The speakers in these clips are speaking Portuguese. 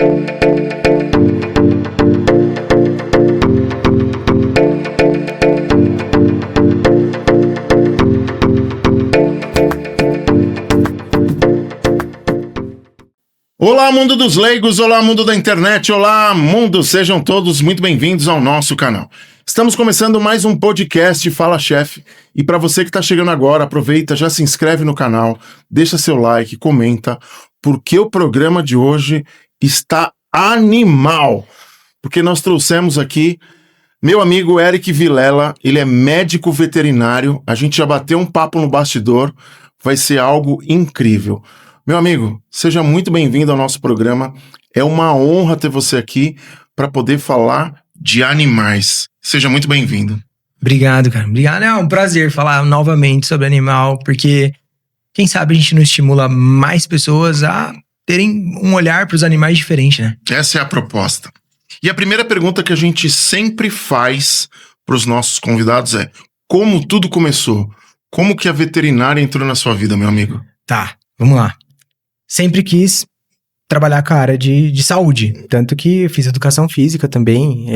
Olá, mundo dos leigos, olá, mundo da internet, olá, mundo, sejam todos muito bem-vindos ao nosso canal. Estamos começando mais um podcast Fala Chefe, e para você que está chegando agora, aproveita, já se inscreve no canal, deixa seu like, comenta, porque o programa de hoje está animal, porque nós trouxemos aqui meu amigo Eric Vilela, ele é médico veterinário, a gente já bateu um papo no bastidor, vai ser algo incrível. Meu amigo, seja muito bem-vindo ao nosso programa. É uma honra ter você aqui para poder falar de animais. Seja muito bem-vindo. Obrigado, cara. Obrigado. É um prazer falar novamente sobre animal, porque quem sabe a gente não estimula mais pessoas a terem um olhar para os animais diferente, né? Essa é a proposta. E a primeira pergunta que a gente sempre faz para os nossos convidados é: como tudo começou? Como que a veterinária entrou na sua vida, meu amigo? Tá, vamos lá. Sempre quis trabalhar com a área de saúde, tanto que eu fiz educação física também,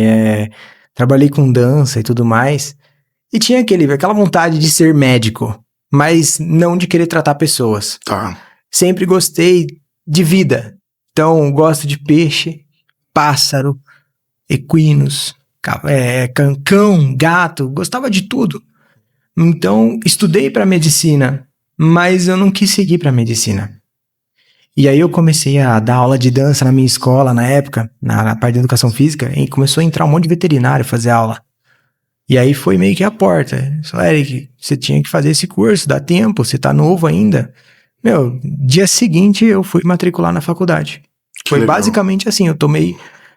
trabalhei com dança e tudo mais, e tinha aquela vontade de ser médico, mas não de querer tratar pessoas. Tá. Sempre gostei de vida, então gosto de peixe, pássaro, equinos, cão, gato, gostava de tudo. Então estudei para medicina, mas eu não quis seguir para medicina. E aí eu comecei a dar aula de dança na minha escola, na época, na parte de educação física, e começou a entrar um monte de veterinário fazer aula. E aí foi meio que a porta. Falei, Eric, você tinha que fazer esse curso, dá tempo, você tá novo ainda. Meu, dia seguinte eu fui matricular na faculdade. Foi legal. Basicamente assim,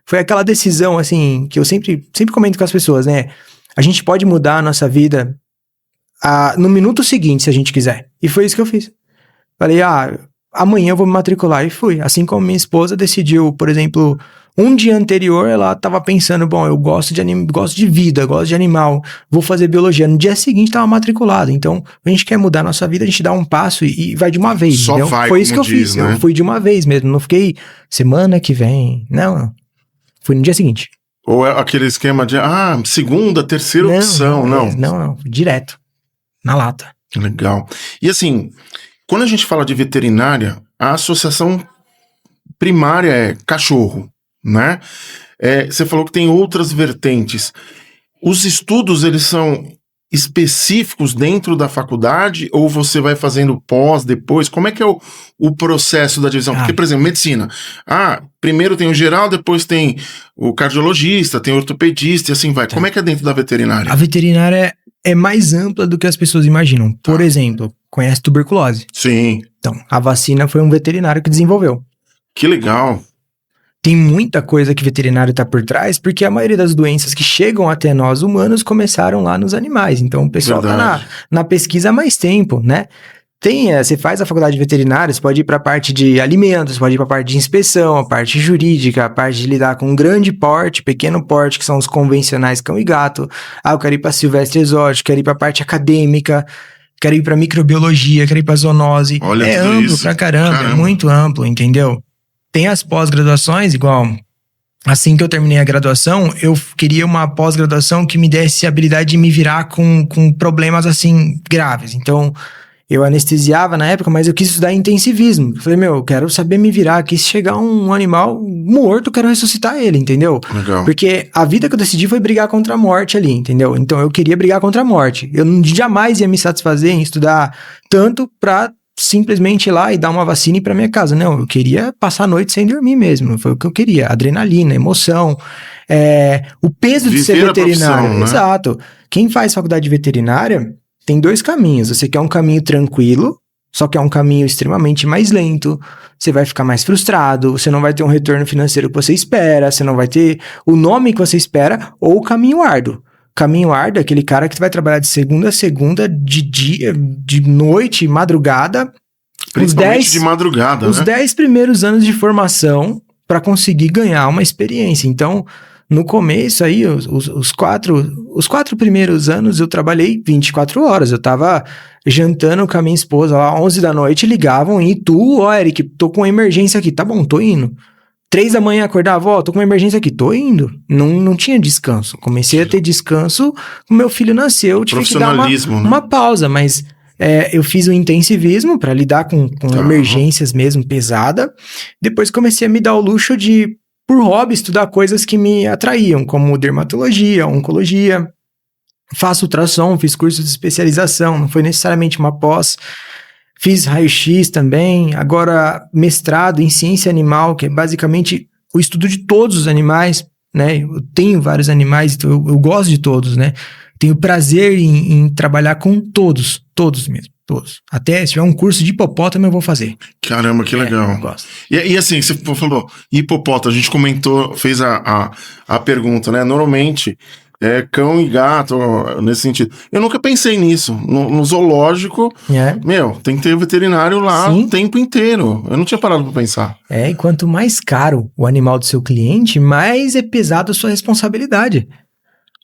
foi aquela decisão, assim, que eu sempre comento com as pessoas, né? A gente pode mudar a nossa vida no minuto seguinte, se a gente quiser. E foi isso que eu fiz. Falei, amanhã eu vou me matricular, e fui. Assim como minha esposa decidiu, por exemplo, um dia anterior, ela tava pensando, bom, eu gosto de vida, gosto de animal, vou fazer biologia. No dia seguinte tava matriculado. Então, a gente quer mudar a nossa vida, a gente dá um passo e vai de uma vez. Só entendeu? vai, foi isso que eu fiz, né? Eu fui de uma vez mesmo, não fiquei semana que vem, não. Fui no dia seguinte. Ou é aquele esquema de, segunda, terceira opção, não. Não, direto, na lata. Legal. E assim, quando a gente fala de veterinária, a associação primária é cachorro, né? Você falou que tem outras vertentes. Os estudos, eles são específicos dentro da faculdade ou você vai fazendo pós depois? Como é que é o processo da divisão? Porque, por exemplo, medicina. Primeiro tem o geral, depois tem o cardiologista, tem o ortopedista e assim vai. Como é que é dentro da veterinária? A veterinária é mais ampla do que as pessoas imaginam. Por exemplo, conhece tuberculose? Sim. Então, a vacina foi um veterinário que desenvolveu. Que legal. Tem muita coisa que veterinário tá por trás, porque a maioria das doenças que chegam até nós humanos começaram lá nos animais. Então, o pessoal tá na pesquisa há mais tempo, né? Você faz a faculdade de veterinário, você pode ir para a parte de alimentos, pode ir para a parte de inspeção, a parte jurídica, a parte de lidar com grande porte, pequeno porte, que são os convencionais cão e gato. Eu quero ir para silvestre exótico, quero ir para a parte acadêmica, quero ir para microbiologia, quero ir para zoonose. Olha, é tudo amplo isso. pra caramba, é muito amplo, entendeu? Tem as pós-graduações, igual assim que eu terminei a graduação, eu queria uma pós-graduação que me desse a habilidade de me virar com problemas assim graves. Então, eu anestesiava na época, mas eu quis estudar intensivismo. Eu falei, eu quero saber me virar aqui. Se chegar um animal morto, eu quero ressuscitar ele, entendeu? Legal. Porque a vida que eu decidi foi brigar contra a morte ali, entendeu? Então eu queria brigar contra a morte. Eu jamais ia me satisfazer em estudar tanto pra simplesmente ir lá e dar uma vacina e ir pra minha casa. Não, eu queria passar a noite sem dormir mesmo. Foi o que eu queria. Adrenalina, emoção. O peso de ser veterinário. Profissão, né? Exato. Quem faz faculdade de veterinária tem dois caminhos. Você quer um caminho tranquilo, só que é um caminho extremamente mais lento. Você vai ficar mais frustrado, você não vai ter um retorno financeiro que você espera, você não vai ter o nome que você espera, ou o caminho árduo. Caminho árduo é aquele cara que vai trabalhar de segunda a segunda, de dia, de noite, madrugada. Principalmente de madrugada, os 10 primeiros anos de formação para conseguir ganhar uma experiência. Então, no começo aí, os quatro primeiros anos eu trabalhei 24 horas. Eu tava jantando com a minha esposa lá, 11 da noite, ligavam, e tu, Eric, tô com uma emergência aqui. Tá bom, tô indo. 3 da manhã acordava, tô com uma emergência aqui, tô indo. Não tinha descanso. Comecei a ter descanso, o meu filho nasceu, tive que dar uma pausa, mas eu fiz o intensivismo para lidar com emergências mesmo pesada. Depois comecei a me dar o luxo de, por hobby, estudar coisas que me atraíam, como dermatologia, oncologia. Faço ultrassom, fiz curso de especialização, não foi necessariamente uma pós. Fiz raio-x também, agora mestrado em ciência animal, que é basicamente o estudo de todos os animais, né? Eu tenho vários animais, então eu gosto de todos, né? Tenho prazer em trabalhar com todos mesmo, todos. Até se tiver um curso de hipopótamo eu vou fazer. Caramba, que legal. Eu gosto. E assim, você falou, hipopótamo, a gente comentou, fez a pergunta, né? Normalmente... cão e gato, nesse sentido. Eu nunca pensei nisso. No zoológico, tem que ter veterinário lá o tempo inteiro. Eu não tinha parado pra pensar. E quanto mais caro o animal do seu cliente, mais é pesado a sua responsabilidade.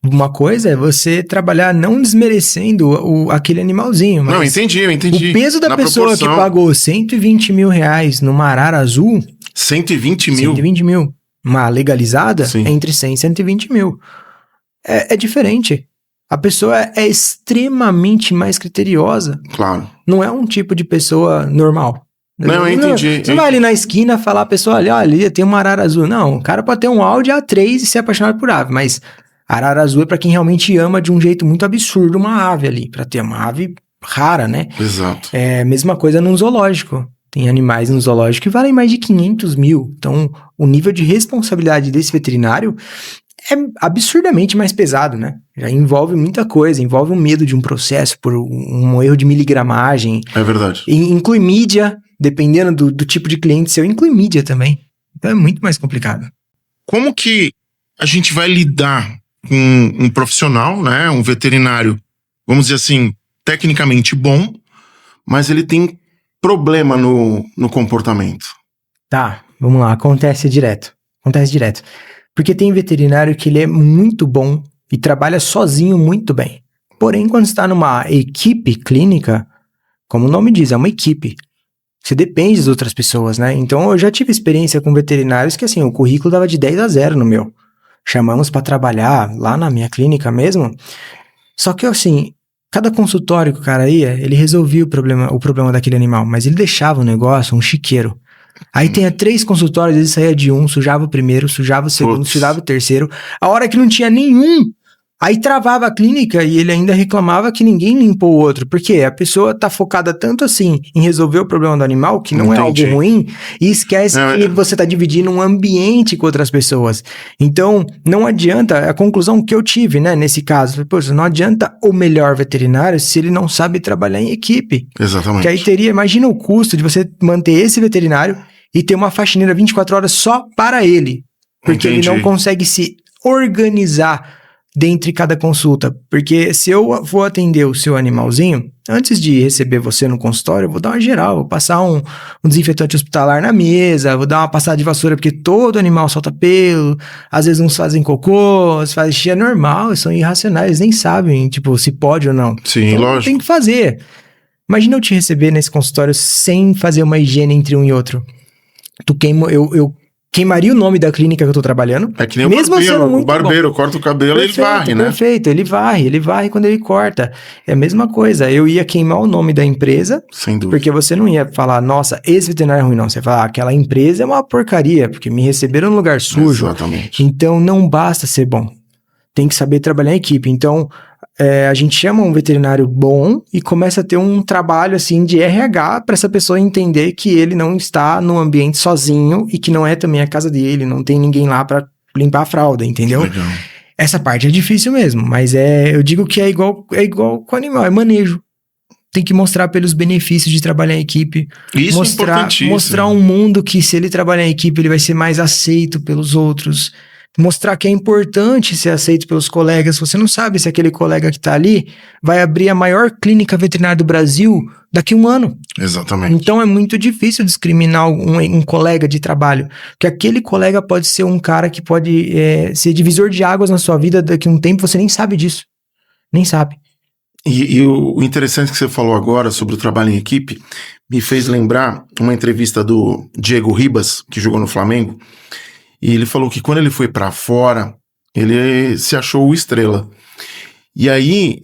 Uma coisa é você trabalhar não desmerecendo aquele animalzinho. Mas não, entendi. O peso da pessoa que pagou 120 mil reais numa arara azul... 120 mil? 120 mil. Uma legalizada, Sim. Entre 100 e 120 mil. É diferente. A pessoa é extremamente mais criteriosa. Claro. Não é um tipo de pessoa normal. Não, eu entendi. Você vai ali na esquina falar a pessoa, olha, ali tem uma arara azul. Não, o cara pode ter um Audi A3 e ser apaixonado por ave, mas arara azul é pra quem realmente ama de um jeito muito absurdo uma ave ali, pra ter uma ave rara, né? Exato. É a mesma coisa num zoológico. Tem animais no zoológico que valem mais de 500 mil. Então, o nível de responsabilidade desse veterinário é absurdamente mais pesado, né? Já envolve muita coisa, envolve o medo de um processo por um erro de miligramagem. É verdade. Inclui mídia, dependendo do tipo de cliente seu, inclui mídia também. Então é muito mais complicado. Como que a gente vai lidar com um profissional, né? Um veterinário, vamos dizer assim, tecnicamente bom, mas ele tem problema no comportamento? Tá, vamos lá, acontece direto. Porque tem veterinário que ele é muito bom e trabalha sozinho muito bem. Porém, quando está numa equipe clínica, como o nome diz, é uma equipe. Você depende das outras pessoas, né? Então, eu já tive experiência com veterinários que, assim, o currículo dava de 10-0 no meu. Chamamos para trabalhar lá na minha clínica mesmo. Só que, assim, cada consultório que o cara ia, ele resolvia o problema daquele animal, mas ele deixava o negócio um chiqueiro. Aí tinha 3 consultórios, ele saía de um, sujava o primeiro, sujava o segundo, sujava o terceiro. A hora que não tinha nenhum, aí travava a clínica e ele ainda reclamava que ninguém limpou o outro. Porque a pessoa tá focada tanto assim em resolver o problema do animal, que não é algo ruim, e esquece que você tá dividindo um ambiente com outras pessoas. Então, não adianta, a conclusão que eu tive, né, nesse caso, não adianta o melhor veterinário se ele não sabe trabalhar em equipe. Exatamente. Que aí imagina o custo de você manter esse veterinário e ter uma faxineira 24 horas só para ele. Porque ele não consegue se organizar dentre cada consulta. Porque se eu vou atender o seu animalzinho, antes de receber você no consultório, eu vou dar uma geral, vou passar um desinfetante hospitalar na mesa, vou dar uma passada de vassoura, porque todo animal solta pelo, às vezes uns fazem cocô, uns fazem xixi, é normal, são irracionais, eles nem sabem, tipo, se pode ou não. Sim, então, lógico. Tem que fazer. Imagina eu te receber nesse consultório sem fazer uma higiene entre um e outro. Eu queimaria o nome da clínica que eu tô trabalhando. É que nem o barbeiro corta o cabelo e ele varre, né? Perfeito, ele varre quando ele corta. É a mesma coisa, eu ia queimar o nome da empresa. Sem dúvida. Porque você não ia falar, nossa, esse veterinário é ruim, não. Você ia falar, aquela empresa é uma porcaria, porque me receberam num lugar sujo. Exatamente. Então não basta ser bom. Tem que saber trabalhar em equipe. Então, a gente chama um veterinário bom e começa a ter um trabalho assim de RH para essa pessoa entender que ele não está no ambiente sozinho e que não é também a casa dele, não tem ninguém lá para limpar a fralda, entendeu? Legal. Essa parte é difícil mesmo, mas eu digo que é igual com animal, é manejo. Tem que mostrar pelos benefícios de trabalhar em equipe. Isso é importantíssimo. Mostrar um mundo que se ele trabalhar em equipe, ele vai ser mais aceito pelos outros. Mostrar que é importante ser aceito pelos colegas. Você não sabe se aquele colega que está ali vai abrir a maior clínica veterinária do Brasil daqui a 1 ano. Exatamente. Então é muito difícil discriminar um colega de trabalho. Porque aquele colega pode ser um cara que pode ser divisor de águas na sua vida daqui a um tempo, você nem sabe disso. Nem sabe. E o interessante que você falou agora sobre o trabalho em equipe me fez lembrar uma entrevista do Diego Ribas, que jogou no Flamengo, e ele falou que quando ele foi pra fora, ele se achou o estrela. E aí,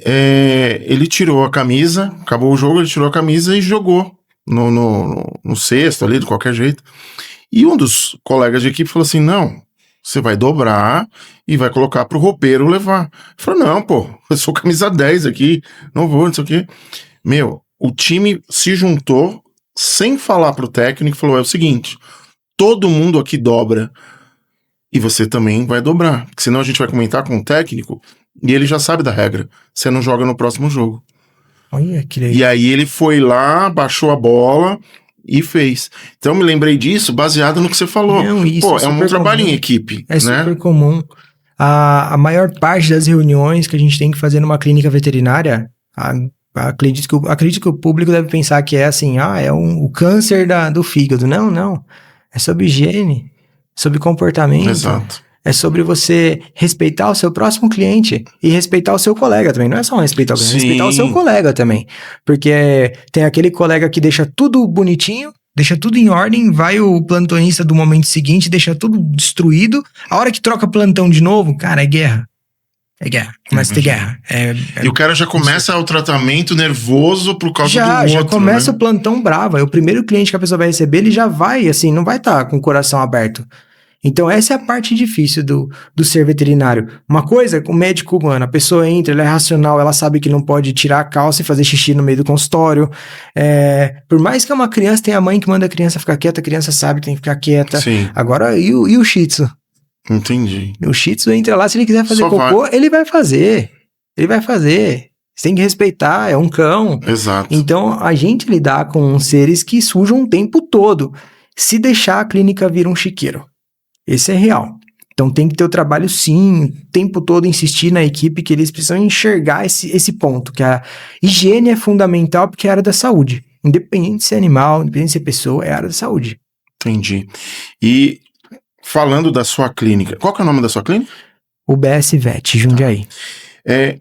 ele tirou a camisa, acabou o jogo, ele tirou a camisa e jogou no cesto ali, de qualquer jeito. E um dos colegas de equipe falou assim, não, você vai dobrar e vai colocar pro roupeiro levar. Ele falou, não, pô, eu sou camisa 10 aqui, não vou, não sei o quê. Meu, o time se juntou sem falar pro técnico e falou, é o seguinte, todo mundo aqui dobra e você também vai dobrar, porque senão a gente vai comentar com o técnico e ele já sabe da regra, você não joga no próximo jogo. Olha, que legal. E aí ele foi lá, baixou a bola e fez. Então eu me lembrei disso baseado no que você falou. Não, isso Pô, é um super trabalho comum. em equipe, É né? super comum. A maior parte das reuniões que a gente tem que fazer numa clínica veterinária, acredito que o público deve pensar que é assim, o câncer do fígado. Não. É sobre higiene, sobre comportamento. Exato. É sobre você respeitar o seu próximo cliente e respeitar o seu colega também. Não é só respeitar o cliente, é respeitar o seu colega também. Porque tem aquele colega que deixa tudo bonitinho, deixa tudo em ordem, vai o plantonista do momento seguinte, deixa tudo destruído. A hora que troca plantão de novo, cara, é guerra. É guerra. Começa a ter guerra. E o cara já começa o tratamento nervoso por causa do outro. Já começa, né? o plantão bravo. É o primeiro cliente que a pessoa vai receber, ele já vai, assim, não vai estar com o coração aberto. Então essa é a parte difícil do ser veterinário. Uma coisa, o médico humano, a pessoa entra, ela é racional, ela sabe que não pode tirar a calça e fazer xixi no meio do consultório. Por mais que uma criança, tem a mãe que manda a criança ficar quieta, a criança sabe que tem que ficar quieta. Sim. Agora, e o Shih Tzu? Entendi. O Shih Tzu entra lá, se ele quiser fazer Só cocô, ele vai fazer. Ele vai fazer. Você tem que respeitar, é um cão. Exato. Então, a gente lidar com seres que sujam o tempo todo. Se deixar, a clínica vira um chiqueiro. Esse é real. Então tem que ter o trabalho sim, o tempo todo insistir na equipe que eles precisam enxergar esse ponto, que a higiene é fundamental porque é a área da saúde. Independente se é animal, independente se é pessoa, é a área da saúde. Entendi. E falando da sua clínica, qual que é o nome da sua clínica? UBS Vet, Jundiaí.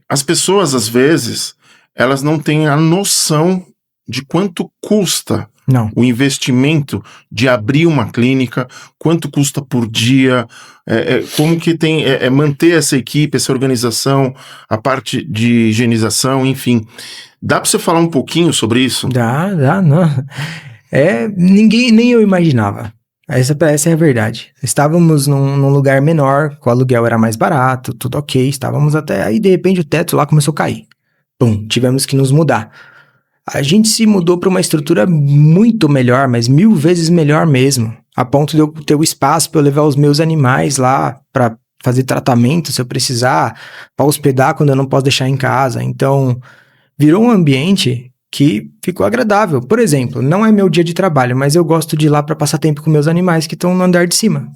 As pessoas, às vezes, elas não têm a noção de quanto custa Não. o investimento de abrir uma clínica, quanto custa por dia, como que tem manter essa equipe, essa organização, a parte de higienização, enfim. Dá para você falar um pouquinho sobre isso? Dá, não. Nem eu imaginava. Essa é a verdade. Estávamos num lugar menor, o aluguel era mais barato, tudo ok, estávamos até... Aí, de repente, o teto lá começou a cair. Pum, tivemos que nos mudar. A gente se mudou para uma estrutura muito melhor, mas 1000 vezes melhor mesmo. A ponto de eu ter o espaço para eu levar os meus animais lá para fazer tratamento, se eu precisar, para hospedar quando eu não posso deixar em casa. Então, virou um ambiente que ficou agradável. Por exemplo, não é meu dia de trabalho, mas eu gosto de ir lá para passar tempo com meus animais que estão no andar de cima.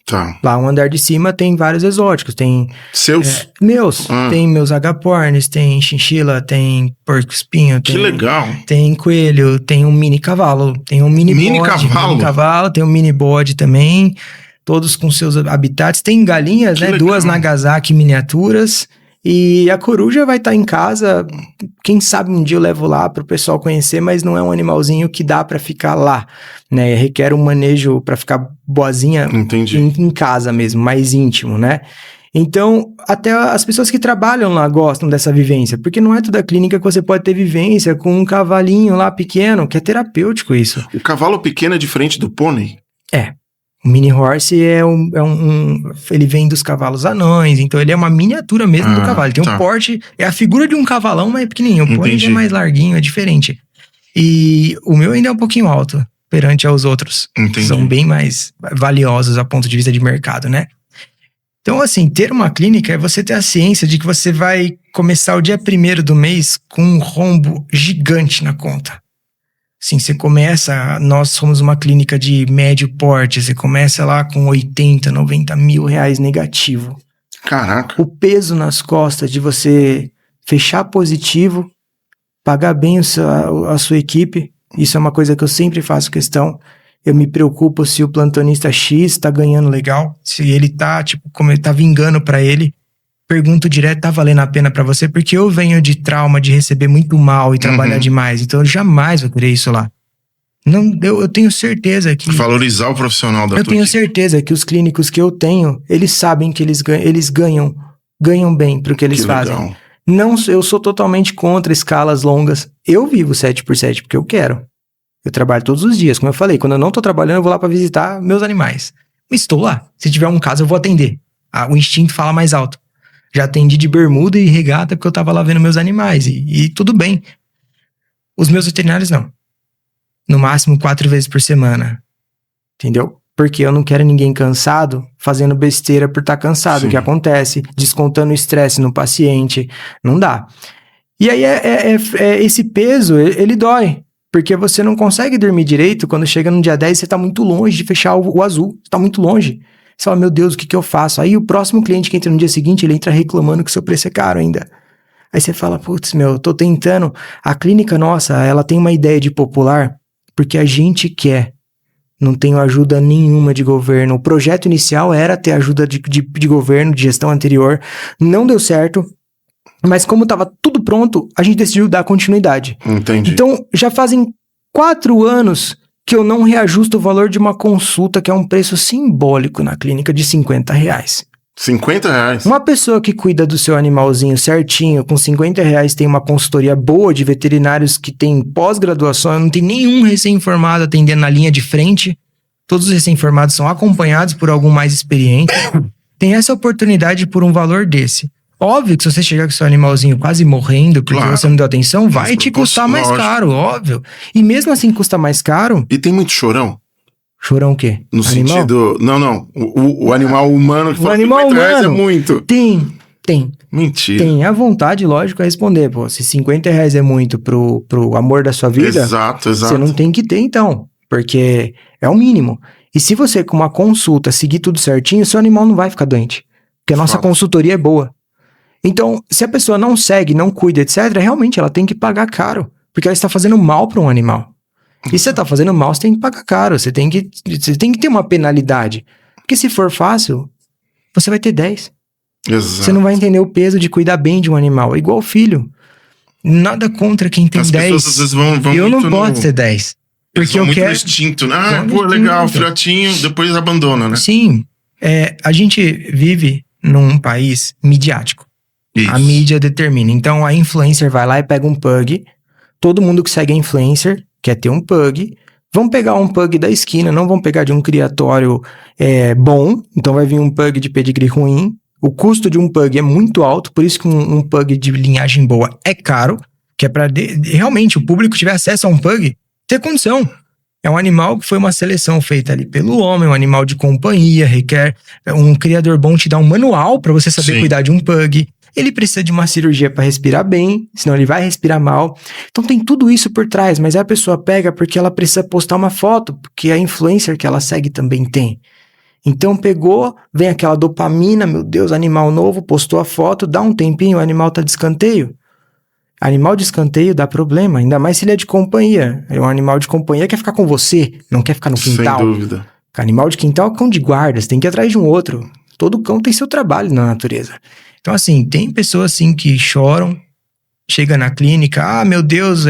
Tá. Lá no andar de cima tem vários exóticos, tem... Seus? Meus. Tem meus agapornis, tem chinchila, tem porco-espinho. Que legal. Tem coelho, tem um mini cavalo, tem um mini cavalo, tem um mini bode também, todos com seus habitats. Tem galinhas, que né? Legal. 2 Nagasaki miniaturas. E a coruja vai estar em casa, quem sabe um dia eu levo lá para o pessoal conhecer, mas não é um animalzinho que dá para ficar lá, né? Requer um manejo para ficar boazinha em casa mesmo, mais íntimo, né? Então, até as pessoas que trabalham lá gostam dessa vivência, porque não é toda clínica que você pode ter vivência com um cavalinho lá pequeno, que é terapêutico isso. O cavalo pequeno é diferente do pônei? O mini horse ele vem dos cavalos anões, então ele é uma miniatura mesmo do cavalo. Ele tem um porte, é a figura de um cavalão, mas é pequenininho. O pônei é mais larguinho, é diferente. E o meu ainda é um pouquinho alto perante aos outros. Entendi. São bem mais valiosos a ponto de vista de mercado, né? Então, assim, ter uma clínica é você ter a ciência de que você vai começar o dia 1º do mês com um rombo gigante na conta. Sim, você começa, nós somos uma clínica de médio porte, você começa lá com 80, 90 mil reais negativo. Caraca. O peso nas costas de você fechar positivo, pagar bem a sua equipe, isso é uma coisa que eu sempre faço questão. Eu me preocupo se o plantonista X tá ganhando legal, se ele tá, como ele tá vingando pra ele. Pergunto direto, tá valendo a pena pra você? Porque eu venho de trauma de receber muito mal e trabalhar demais, então eu jamais vou querer isso lá. Não, eu tenho certeza que... Valorizar o profissional da Eu tua tenho equipe. certeza que os clínicos que eu tenho, eles sabem que eles ganham bem pro que eles Que fazem. legal. Não, eu sou totalmente contra escalas longas. Eu vivo 7x7 porque eu quero. Eu trabalho todos os dias. Como eu falei, quando eu não tô trabalhando, eu vou lá pra visitar meus animais. Estou lá. Se tiver um caso, eu vou atender. O instinto fala mais alto. Já atendi de bermuda e regata porque eu tava lá vendo meus animais. E tudo bem. Os meus veterinários, não. No máximo 4 vezes por semana. Entendeu? Porque eu não quero ninguém cansado fazendo besteira por estar cansado. Sim. O que acontece? Descontando o estresse no paciente. Não dá. E aí, esse peso, ele dói. Porque você não consegue dormir direito quando chega no dia 10 você tá muito longe de fechar o azul. Você tá muito longe. Você fala, meu Deus, o que eu faço? Aí o próximo cliente que entra no dia seguinte, ele entra reclamando que o seu preço é caro ainda. Aí você fala, putz, eu tô tentando. A clínica nossa, ela tem uma ideia de popular porque a gente quer. Não tenho ajuda nenhuma de governo. O projeto inicial era ter ajuda de governo, de gestão anterior. Não deu certo. Mas como estava tudo pronto, a gente decidiu dar continuidade. Entendi. Então, já fazem 4 anos que eu não reajusto o valor de uma consulta, que é um preço simbólico na clínica de R$50. R$50? Uma pessoa que cuida do seu animalzinho certinho, com R$50, tem uma consultoria boa de veterinários que tem pós-graduação, não tem nenhum recém-formado atendendo na linha de frente. Todos os recém-formados são acompanhados por algum mais experiente. Tem essa oportunidade por um valor desse. Óbvio que se você chegar com seu animalzinho quase morrendo porque você não deu atenção, vai te custar mais caro, óbvio. E mesmo assim custa mais caro... E tem muito chorão? Chorão o quê? No animal? Sentido... Não. O animal humano que O fala animal humano é muito. Tem. Mentira. Tem a vontade, lógico, a responder. Pô, se R$50 é muito pro amor da sua vida... Exato. Você não tem que ter, então. Porque é o mínimo. E se você, com uma consulta, seguir tudo certinho, seu animal não vai ficar doente. Porque a nossa consultoria é boa. Então, se a pessoa não segue, não cuida, etc., realmente ela tem que pagar caro. Porque ela está fazendo mal para um animal. E se você está fazendo mal, você tem que pagar caro. Você tem que ter uma penalidade. Porque se for fácil, você vai ter 10. Exato. Você não vai entender o peso de cuidar bem de um animal. É igual filho. Nada contra quem tem 10. As pessoas às vezes vão eu muito não posso ter 10. Porque eu muito quero... no instinto, né? Ah, pô, legal, filhotinho, depois abandona, né? Sim. A gente vive num país midiático. Isso. A mídia determina. Então, a influencer vai lá e pega um pug. Todo mundo que segue a influencer quer ter um pug. Vão pegar um pug da esquina, não vão pegar de um criatório bom. Então, vai vir um pug de pedigree ruim. O custo de um pug é muito alto, por isso que um pug de linhagem boa é caro. Que é para realmente o público tiver acesso a um pug, ter condição. É um animal que foi uma seleção feita ali pelo homem, um animal de companhia, requer um criador bom te dar um manual para você saber cuidar de um pug. Ele precisa de uma cirurgia para respirar bem, senão ele vai respirar mal. Então tem tudo isso por trás, mas aí a pessoa pega porque ela precisa postar uma foto, porque a influencer que ela segue também tem. Então pegou, vem aquela dopamina, meu Deus, animal novo, postou a foto, dá um tempinho, o animal tá de escanteio. Animal de escanteio dá problema, ainda mais se ele é de companhia. É um animal de companhia que quer ficar com você, não quer ficar no quintal. Sem dúvida. Animal de quintal é cão de guarda, você tem que ir atrás de um outro. Todo cão tem seu trabalho na natureza. Então, assim, tem pessoas assim que choram, chega na clínica, meu Deus,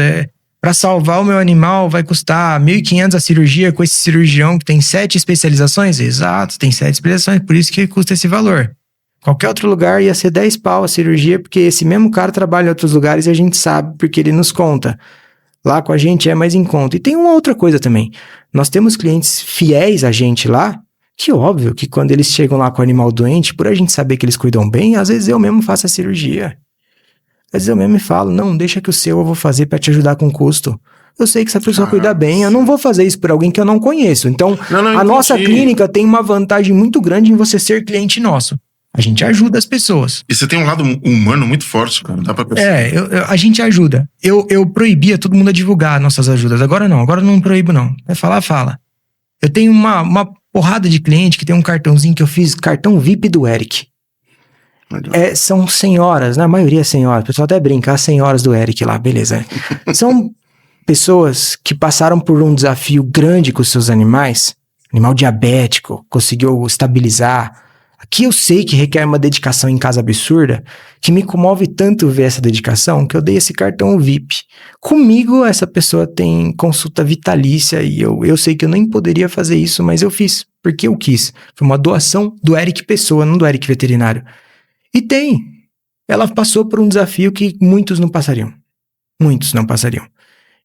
para salvar o meu animal vai custar 1.500 a cirurgia com esse cirurgião que tem 7 especializações? Exato, tem 7 especializações, por isso que custa esse valor. Qualquer outro lugar ia ser 10 pau a cirurgia, porque esse mesmo cara trabalha em outros lugares e a gente sabe, porque ele nos conta. Lá com a gente é mais em conta. E tem uma outra coisa também. Nós temos clientes fiéis a gente lá, que óbvio que quando eles chegam lá com o animal doente, por a gente saber que eles cuidam bem, às vezes eu mesmo faço a cirurgia. Às vezes eu mesmo me falo, não, deixa que o seu eu vou fazer pra te ajudar com custo. Eu sei que essa pessoa cuida bem, eu não vou fazer isso por alguém que eu não conheço. Então, a nossa clínica tem uma vantagem muito grande em você ser cliente nosso. A gente ajuda as pessoas. E você tem um lado humano muito forte, cara. Dá pra perceber. A gente ajuda. Eu proibia todo mundo a divulgar nossas ajudas. Agora não proíbo não. Vai falar, fala. Eu tenho uma porrada de cliente que tem um cartãozinho que eu fiz, cartão VIP do Eric. São senhoras, na maioria é senhoras. O pessoal até brinca, as senhoras do Eric lá, beleza. São pessoas que passaram por um desafio grande com os seus animais. Animal diabético, conseguiu estabilizar. Aqui eu sei que requer uma dedicação em casa absurda, que me comove tanto ver essa dedicação, que eu dei esse cartão VIP. Comigo, essa pessoa tem consulta vitalícia e eu sei que eu nem poderia fazer isso, mas eu fiz, porque eu quis. Foi uma doação do Eric Pessoa, não do Eric Veterinário. E tem. Ela passou por um desafio que muitos não passariam. Muitos não passariam.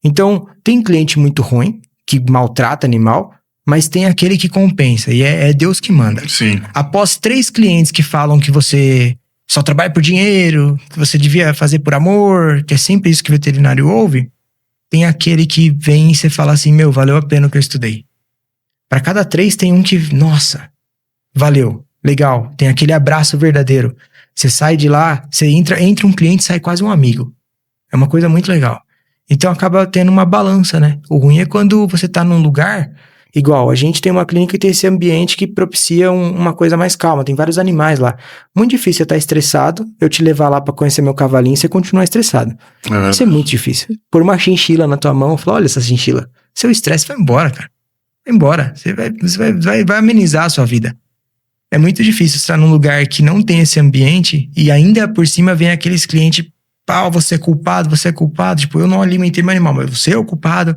Então, tem cliente muito ruim, que maltrata animal, mas tem aquele que compensa, e é Deus que manda. Sim. Após 3 clientes que falam que você só trabalha por dinheiro, que você devia fazer por amor, que é sempre isso que o veterinário ouve, tem aquele que vem e você fala assim, meu, valeu a pena o que eu estudei. Para cada 3 tem um que, nossa, valeu, legal, tem aquele abraço verdadeiro. Você sai de lá, você entra um cliente e sai quase um amigo. É uma coisa muito legal. Então acaba tendo uma balança, né? O ruim é quando você tá num lugar... Igual, a gente tem uma clínica que tem esse ambiente que propicia uma coisa mais calma. Tem vários animais lá. Muito difícil você estar estressado, eu te levar lá pra conhecer meu cavalinho e você continuar estressado. Isso é muito difícil. Pôr uma chinchila na tua mão e falar, olha essa chinchila. Seu estresse vai embora, cara. Vai embora. Você vai amenizar a sua vida. É muito difícil estar num lugar que não tem esse ambiente e ainda por cima vem aqueles clientes, pau, você é culpado. Tipo, eu não alimentei meu animal, mas você é o culpado.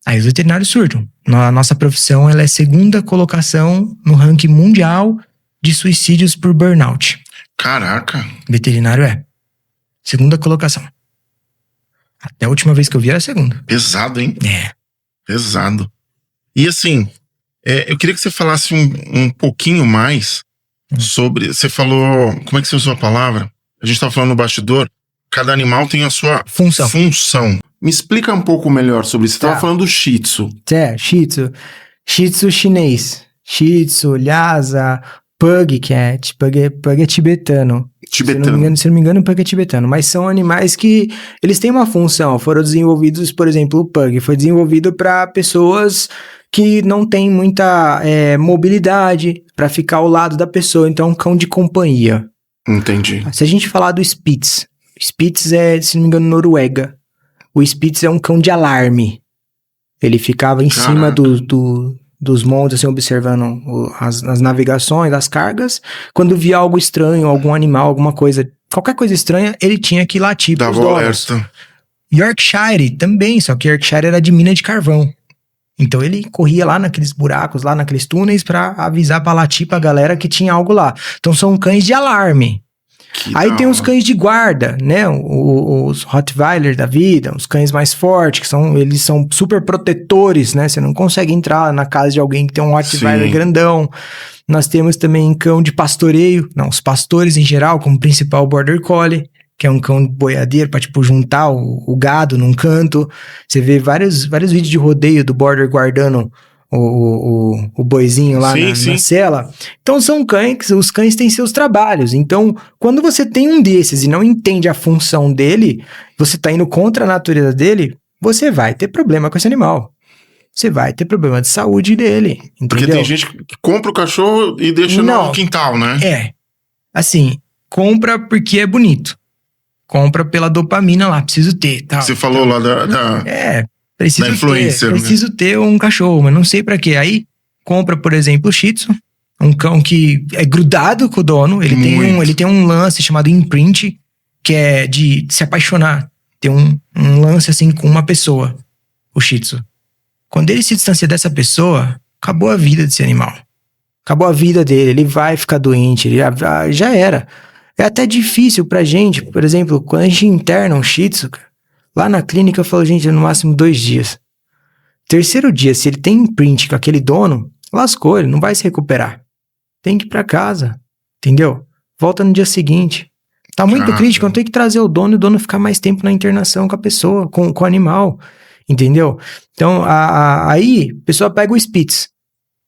Aí os veterinários surtam. A nossa profissão ela é 2ª colocação no ranking mundial de suicídios por burnout. Caraca. Veterinário é. 2ª colocação. Até a última vez que eu vi era a 2ª. Pesado, hein? É. Pesado. E assim, eu queria que você falasse um pouquinho mais sobre... Você falou... Como é que você usou a palavra? A gente tava falando no bastidor. Cada animal tem a sua função. Me explica um pouco melhor sobre isso. Você tava falando do Shih Tzu. Shih Tzu. Shih Tzu chinês. Shih Tzu, Lhasa, Pug Cat. Pug é tibetano. Se não me engano, Pug é tibetano. Mas são animais que eles têm uma função. Foram desenvolvidos, por exemplo, o Pug foi desenvolvido para pessoas que não têm muita mobilidade, para ficar ao lado da pessoa. Então é um cão de companhia. Entendi. Se a gente falar do Spitz é, se não me engano, Noruega. O Spitz é um cão de alarme. Ele ficava em cima dos montes, assim, observando as navegações, as cargas. Quando via algo estranho, algum animal, alguma coisa, qualquer coisa estranha, ele tinha que latir pros donos. Yorkshire também, só que Yorkshire era de mina de carvão. Então ele corria lá naqueles buracos, lá naqueles túneis pra avisar, pra latir pra galera que tinha algo lá. Então são cães de alarme. Aí tem os cães de guarda, né? Os Rottweiler da vida, os cães mais fortes, eles são super protetores, né? Você não consegue entrar na casa de alguém que tem um Rottweiler grandão. Nós temos também cão de pastoreio, os pastores em geral, como principal Border Collie, que é um cão boiadeiro pra, tipo, juntar o gado num canto. Você vê vários vídeos de rodeio do Border guardando o boizinho lá na cela. Então são cães, os cães têm seus trabalhos. Então, quando você tem um desses e não entende a função dele, você tá indo contra a natureza dele, você vai ter problema com esse animal. Você vai ter problema de saúde dele, entendeu? Porque tem gente que compra o cachorro e deixa no quintal, né? Assim, compra porque é bonito. Compra pela dopamina lá, preciso ter, tal. Você falou lá da preciso ter um cachorro, mas não sei pra quê. Aí, compra, por exemplo, o Shih Tzu, um cão que é grudado com o dono, ele tem um lance chamado imprint, que é de se apaixonar. Tem um lance assim com uma pessoa, o Shih Tzu. Quando ele se distancia dessa pessoa, acabou a vida desse animal. Acabou a vida dele, ele vai ficar doente, ele já era. É até difícil pra gente, por exemplo, quando a gente interna um Shih Tzu, lá na clínica eu falo, gente, no máximo 2 dias. 3º dia, se ele tem imprint com aquele dono, lascou, ele não vai se recuperar. Tem que ir pra casa, entendeu? Volta no dia seguinte. Tá muito crítico, eu tenho que trazer o dono e o dono ficar mais tempo na internação com a pessoa, com o animal, entendeu? Então, aí, a pessoa pega o Spitz.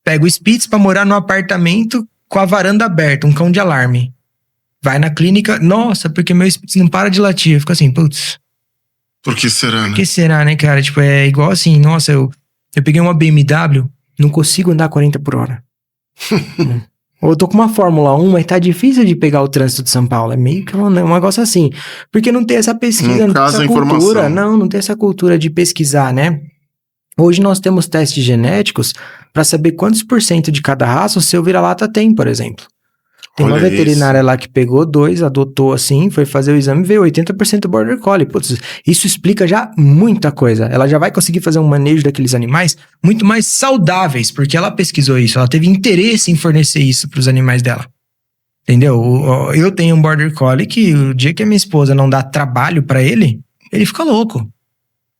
Pega o Spitz pra morar num apartamento com a varanda aberta, um cão de alarme. Vai na clínica, nossa, porque meu Spitz não para de latir. Eu fico assim, putz. Por que será, né? Por que será, né, cara? Tipo, é igual assim, nossa, eu peguei uma BMW, não consigo andar 40 por hora. Ou eu tô com uma Fórmula 1, mas tá difícil de pegar o trânsito de São Paulo. É meio que um negócio assim. Porque não tem essa pesquisa, não tem essa cultura. Não tem essa cultura de pesquisar, né? Hoje nós temos testes genéticos para saber quantos % de cada raça o seu vira-lata tem, por exemplo. Tem uma Olha veterinária lá que pegou 2, adotou assim, foi fazer o exame e veio 80% Border Collie. Putz, isso explica já muita coisa. Ela já vai conseguir fazer um manejo daqueles animais muito mais saudáveis, porque ela pesquisou isso, ela teve interesse em fornecer isso para os animais dela. Entendeu? Eu tenho um Border Collie que o dia que a minha esposa não dá trabalho para ele fica louco.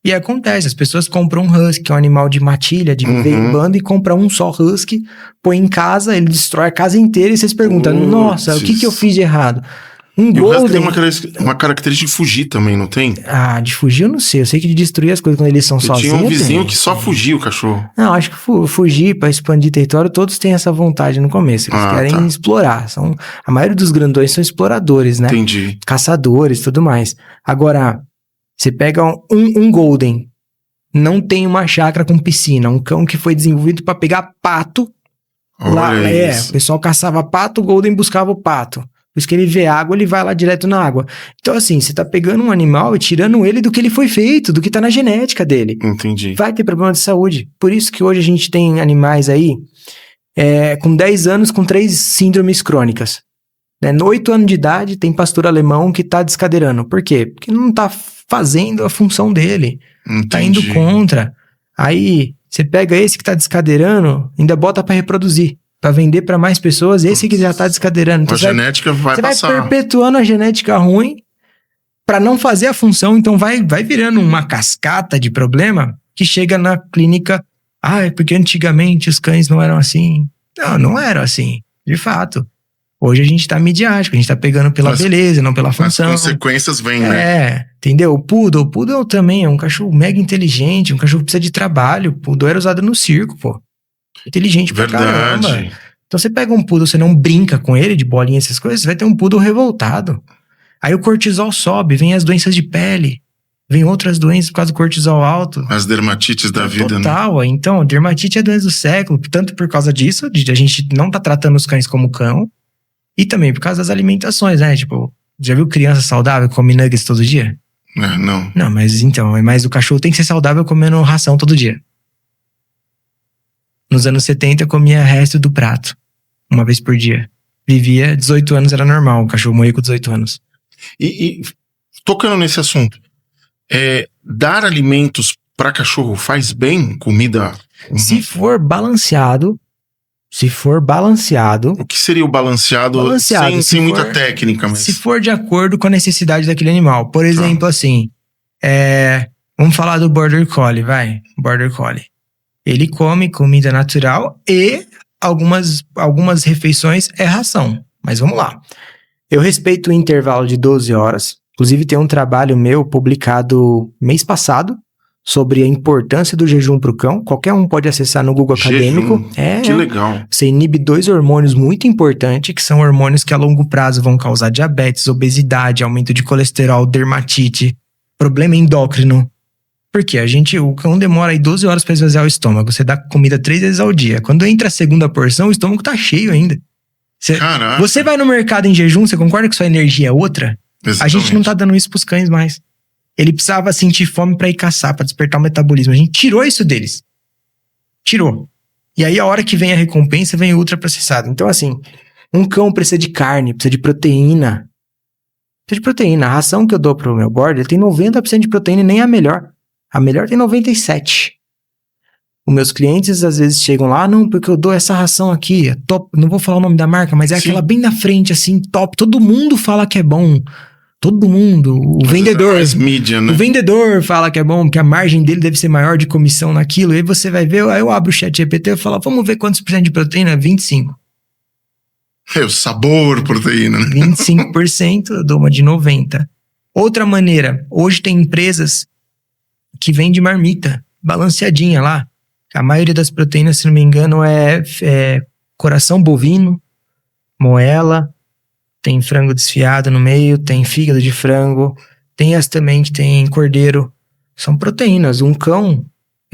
E acontece, as pessoas compram um husky, que é um animal de matilha, de viver em bando, e compram um só husky, põe em casa, ele destrói a casa inteira e vocês perguntam, nossa, o que eu fiz de errado? E o husky tem uma característica de fugir também, não tem? Ah, de fugir eu não sei, eu sei que de destruir as coisas quando eles são sozinhos. Tinha um vizinho que só fugia o cachorro. Não, acho que fugir pra expandir território, todos têm essa vontade no começo, eles querem explorar. A maioria dos grandões são exploradores, né? Entendi. Caçadores e tudo mais. Agora, você pega um Golden, não tem uma chácara com piscina, um cão que foi desenvolvido para pegar pato. Olha isso. O pessoal caçava pato, o Golden buscava o pato. Por isso que ele vê água, ele vai lá direto na água. Então assim, você tá pegando um animal e tirando ele do que ele foi feito, do que tá na genética dele. Entendi. Vai ter problema de saúde. Por isso que hoje a gente tem animais aí com 10 anos com 3 síndromes crônicas. No 8 anos de idade, tem pastor alemão que tá descadeirando. Por quê? Porque não tá fazendo a função dele. Entendi. Tá indo contra. Aí, você pega esse que tá descadeirando, ainda bota pra reproduzir. Pra vender pra mais pessoas, esse que já tá descadeirando. Então, a genética vai passar. Você vai perpetuando a genética ruim pra não fazer a função. Então, vai virando uma cascata de problema que chega na clínica. É porque antigamente os cães não eram assim. Não eram assim. De fato. Hoje a gente tá midiático, a gente tá pegando pela beleza, não pela função. As consequências vêm, né? Entendeu? O Poodle também é um cachorro mega inteligente, um cachorro que precisa de trabalho. O Poodle era usado no circo, pô. Inteligente pra caramba. Então você pega um Poodle, você não brinca com ele, de bolinha, essas coisas, você vai ter um Poodle revoltado. Aí o cortisol sobe, vem as doenças de pele, vem outras doenças por causa do cortisol alto. As dermatites da vida, total, né? Então, dermatite é a doença do século, tanto por causa disso, de a gente não tá tratando os cães como cão, e também por causa das alimentações, né? Tipo, já viu criança saudável que come nuggets todo dia? Não. Não, mas o cachorro tem que ser saudável comendo ração todo dia. Nos anos 70 eu comia resto do prato, uma vez por dia. Vivia 18 anos, era normal, o cachorro morria com 18 anos. E tocando nesse assunto, dar alimentos para cachorro faz bem? Comida? Se for balanceado. O que seria o balanceado sem muita técnica? Mas... Se for de acordo com a necessidade daquele animal. Por exemplo, assim, vamos falar do Border Collie, vai. Border Collie. Ele come comida natural e algumas refeições é ração. Mas vamos lá. Eu respeito o intervalo de 12 horas. Inclusive tem um trabalho meu publicado mês passado sobre a importância do jejum para o cão. Qualquer um pode acessar no Google Acadêmico. Que legal. Você inibe 2 hormônios muito importantes, que são hormônios que a longo prazo vão causar diabetes, obesidade, aumento de colesterol, dermatite, problema endócrino. Porque o cão demora aí 12 horas para esvaziar o estômago. Você dá comida 3 vezes ao dia. Quando entra a segunda porção, o estômago tá cheio ainda. Você vai no mercado em jejum, você concorda que sua energia é outra? Exatamente. A gente não tá dando isso pros cães mais. Ele precisava sentir fome pra ir caçar, pra despertar o metabolismo. A gente tirou isso deles. Tirou. E aí a hora que vem a recompensa, vem ultraprocessado. Então assim, um cão precisa de carne, precisa de proteína. Precisa de proteína. A ração que eu dou pro meu border tem 90% de proteína e nem a melhor. A melhor tem 97%. Os meus clientes às vezes chegam lá, não, porque eu dou essa ração aqui, é top. Não vou falar o nome da marca, mas é aquela bem na frente, assim, top. Todo mundo fala que é bom. Todo mundo. O vendedor. Mídia, né? O vendedor fala que é bom, que a margem dele deve ser maior de comissão naquilo. Aí você vai ver, aí eu abro o chat GPT e falo, vamos ver quantos por cento de proteína? 25%. O sabor proteína, né? 25%, eu dou uma de 90%. Outra maneira, hoje tem empresas que vendem marmita, balanceadinha lá. A maioria das proteínas, se não me engano, é coração bovino, moela, tem frango desfiado no meio, tem fígado de frango, tem as também que tem cordeiro. São proteínas. Um cão,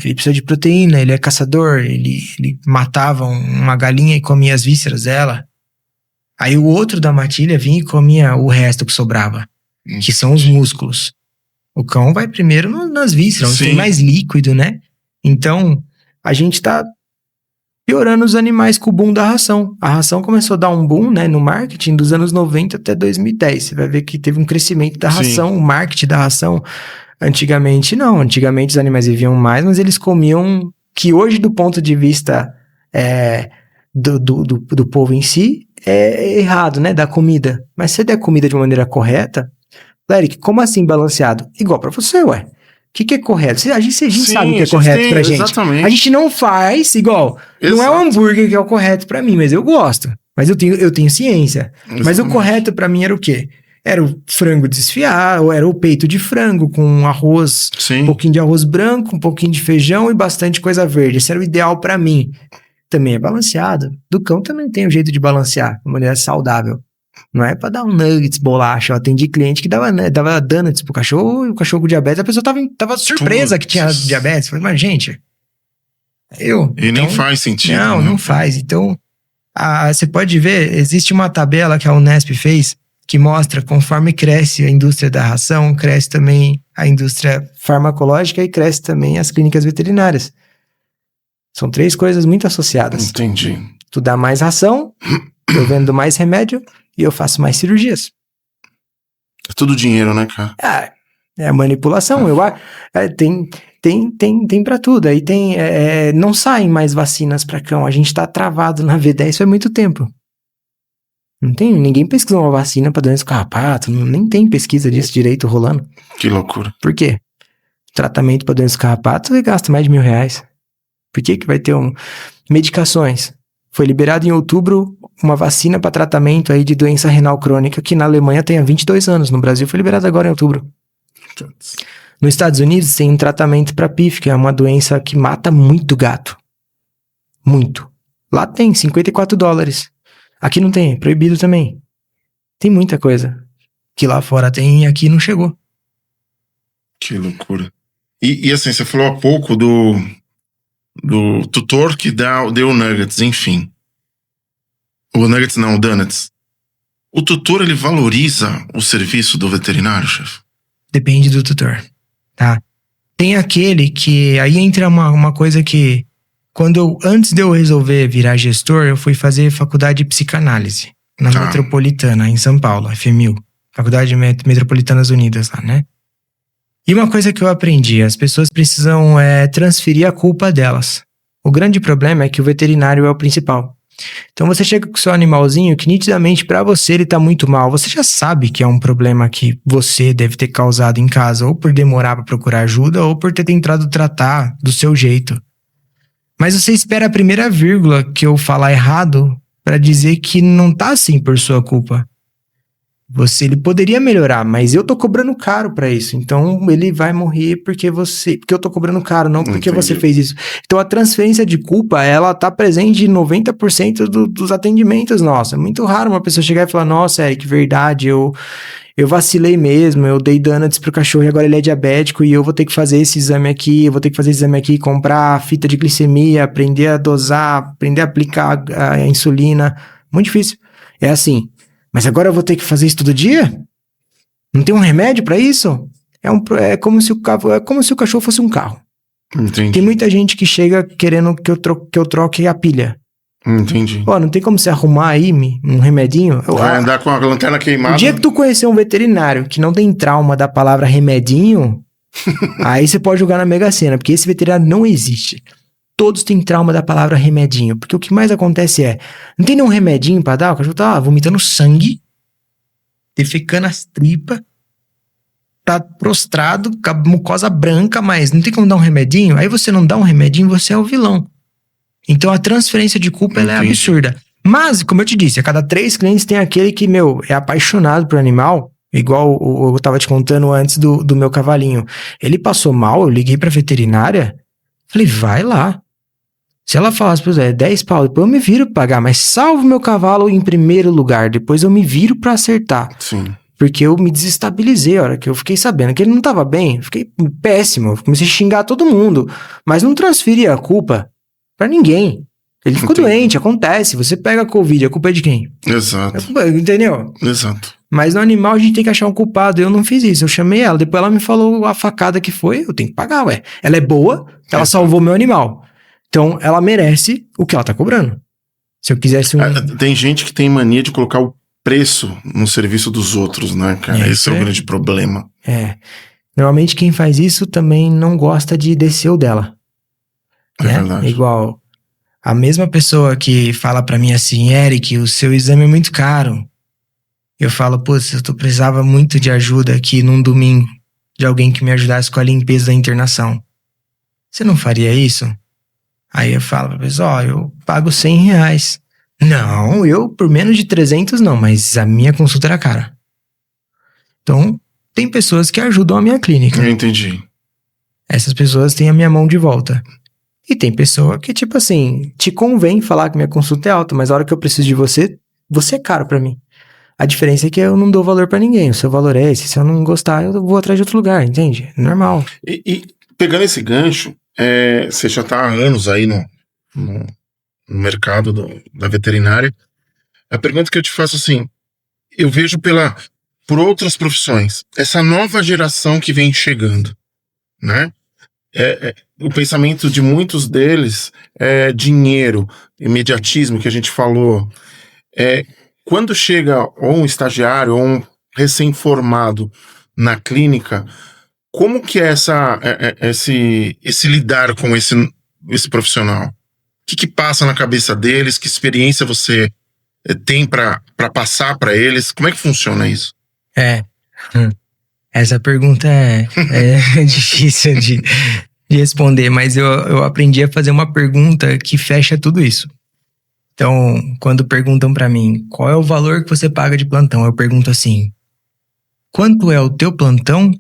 ele precisa de proteína, ele é caçador, ele matava uma galinha e comia as vísceras dela. Aí o outro da matilha vinha e comia o resto que sobrava, que são os músculos. O cão vai primeiro nas vísceras, onde tem mais líquido, né? Então, a gente tá piorando os animais com o boom da ração. A ração começou a dar um boom, né, no marketing dos anos 90 até 2010. Você vai ver que teve um crescimento da ração, o marketing da ração. Antigamente, não. Antigamente os animais viviam mais, mas eles comiam... Que hoje, do ponto de vista do povo em si, é errado, né? Da comida. Mas se você der comida de uma maneira correta... Eric, como assim balanceado? Igual pra você, ué. O que é correto? A gente sabe o que é correto pra gente. Exatamente. A gente não faz igual. Exato. Não é o hambúrguer que é o correto pra mim, mas eu gosto. Mas eu tenho ciência. Exatamente. Mas o correto pra mim era o quê? Era o frango desfiar, ou era o peito de frango com arroz, um pouquinho de arroz branco, um pouquinho de feijão e bastante coisa verde. Esse era o ideal pra mim. Também é balanceado. Do cão também tem um jeito de balancear, de maneira saudável. Não é pra dar um nuggets, bolacha. Eu atendi cliente que dava donuts pro cachorro, e o cachorro com diabetes, a pessoa tava surpresa que tinha diabetes. Falei, mas gente, E nem faz sentido. Não faz. Então, você pode ver, existe uma tabela que a Unesp fez, que mostra conforme cresce a indústria da ração, cresce também a indústria farmacológica e cresce também as clínicas veterinárias. São 3 coisas muito associadas. Entendi. Tu dá mais ração, eu vendo mais remédio e eu faço mais cirurgias. É tudo dinheiro, né, cara? É manipulação. Tem pra tudo. Aí não saem mais vacinas pra cão. A gente tá travado na V10 faz muito tempo. Ninguém pesquisou uma vacina pra doença do carrapato. Nem tem pesquisa disso direito rolando. Que loucura. Por quê? Tratamento pra doença do carrapato você gasta mais de R$1.000. Por que vai ter medicações? Foi liberado em outubro uma vacina para tratamento aí de doença renal crônica que na Alemanha tem há 22 anos. No Brasil foi liberado agora em outubro. Nos Estados Unidos tem um tratamento para PIF, que é uma doença que mata muito gato. Muito. Lá tem $54. Aqui não tem, é proibido também. Tem muita coisa que lá fora tem e aqui não chegou. Que loucura. E assim, você falou há pouco do tutor que deu nuggets, enfim. O nuggets não, o donuts. O tutor, ele valoriza o serviço do veterinário, chefe? Depende do tutor, tá? Tem aquele que... Aí entra uma coisa que... Antes de eu resolver virar gestor, eu fui fazer faculdade de psicanálise. Na Metropolitana, em São Paulo, FMU. Faculdade Metropolitanas Unidas lá, né? E uma coisa que eu aprendi, as pessoas precisam transferir a culpa delas. O grande problema é que o veterinário é o principal. Então você chega com o seu animalzinho que nitidamente pra você ele tá muito mal. Você já sabe que é um problema que você deve ter causado em casa, ou por demorar pra procurar ajuda, ou por ter tentado tratar do seu jeito. Mas você espera a primeira vírgula que eu falar errado pra dizer que não tá assim por sua culpa. Ele poderia melhorar, mas eu tô cobrando caro pra isso. Então, ele vai morrer porque eu tô cobrando caro, não porque você fez isso. Então, a transferência de culpa, ela tá presente em 90% dos atendimentos nossos. É muito raro uma pessoa chegar e falar, nossa, Eric, verdade, eu vacilei mesmo, eu dei donuts pro cachorro e agora ele é diabético e eu vou ter que fazer esse exame aqui, comprar fita de glicemia, aprender a dosar, aprender a aplicar a insulina. Muito difícil. É assim... Mas agora eu vou ter que fazer isso todo dia? Não tem um remédio pra isso? É como se o cachorro fosse um carro. Entendi. Tem muita gente que chega querendo que eu troque a pilha. Entendi. Não tem como você arrumar aí um remedinho? Vai andar com a lanterna queimada. O dia que tu conhecer um veterinário que não tem trauma da palavra remedinho, aí você pode jogar na Mega Sena, porque esse veterinário não existe. Todos têm trauma da palavra remedinho. Porque o que mais acontece não tem nenhum remedinho pra dar? O cachorro tá vomitando sangue, defecando as tripas, tá prostrado, com a mucosa branca, mas não tem como dar um remedinho? Aí você não dá um remedinho, você é o vilão. Então a transferência de culpa ela é absurda. Mas, como eu te disse, a cada 3 clientes tem aquele que, é apaixonado por animal. Igual eu tava te contando antes do meu cavalinho. Ele passou mal, eu liguei pra veterinária, falei, vai lá. Se ela falasse, pois 10 pau, depois eu me viro pra pagar, mas salvo meu cavalo em primeiro lugar, depois eu me viro pra acertar. Sim. Porque eu me desestabilizei a hora que eu fiquei sabendo que ele não tava bem, eu fiquei péssimo, eu comecei a xingar todo mundo, mas não transferi a culpa pra ninguém. Ele ficou doente, acontece, você pega a Covid, a culpa é de quem? Exato. Entendeu? Exato. Mas no animal a gente tem que achar um culpado, eu não fiz isso, eu chamei ela, depois ela me falou a facada que foi, eu tenho que pagar, Ela é boa, ela salvou meu animal. Então, ela merece o que ela tá cobrando. Se eu quisesse Tem gente que tem mania de colocar o preço no serviço dos outros, né, cara? Esse é o grande problema. Normalmente quem faz isso também não gosta de descer o dela. É verdade. Igual a mesma pessoa que fala pra mim assim, Eric, o seu exame é muito caro. Eu falo, pô, eu precisava muito de ajuda aqui num domingo, de alguém que me ajudasse com a limpeza da internação. Você não faria isso? Aí eu falo pra pessoa, eu pago R$100. Não, eu por menos de 300 não, mas a minha consulta era cara. Então, tem pessoas que ajudam a minha clínica. Eu entendi. Essas pessoas têm a minha mão de volta. E tem pessoa que, tipo assim, te convém falar que minha consulta é alta, mas a hora que eu preciso de você, você é caro pra mim. A diferença é que eu não dou valor pra ninguém. O seu valor é esse. Se eu não gostar, eu vou atrás de outro lugar, entende? É normal. E pegando esse gancho, você já tá há anos aí no mercado da veterinária. A pergunta que eu te faço assim, eu vejo por outras profissões, essa nova geração que vem chegando, né? O pensamento de muitos deles é dinheiro, imediatismo que a gente falou. Quando chega ou um estagiário ou um recém-formado na clínica, como que é esse lidar com esse profissional? O que passa na cabeça deles? Que experiência você tem para passar para eles? Como é que funciona isso? Essa pergunta é difícil de responder, mas eu aprendi a fazer uma pergunta que fecha tudo isso. Então, quando perguntam pra mim, qual é o valor que você paga de plantão? Eu pergunto assim, quanto é o teu plantão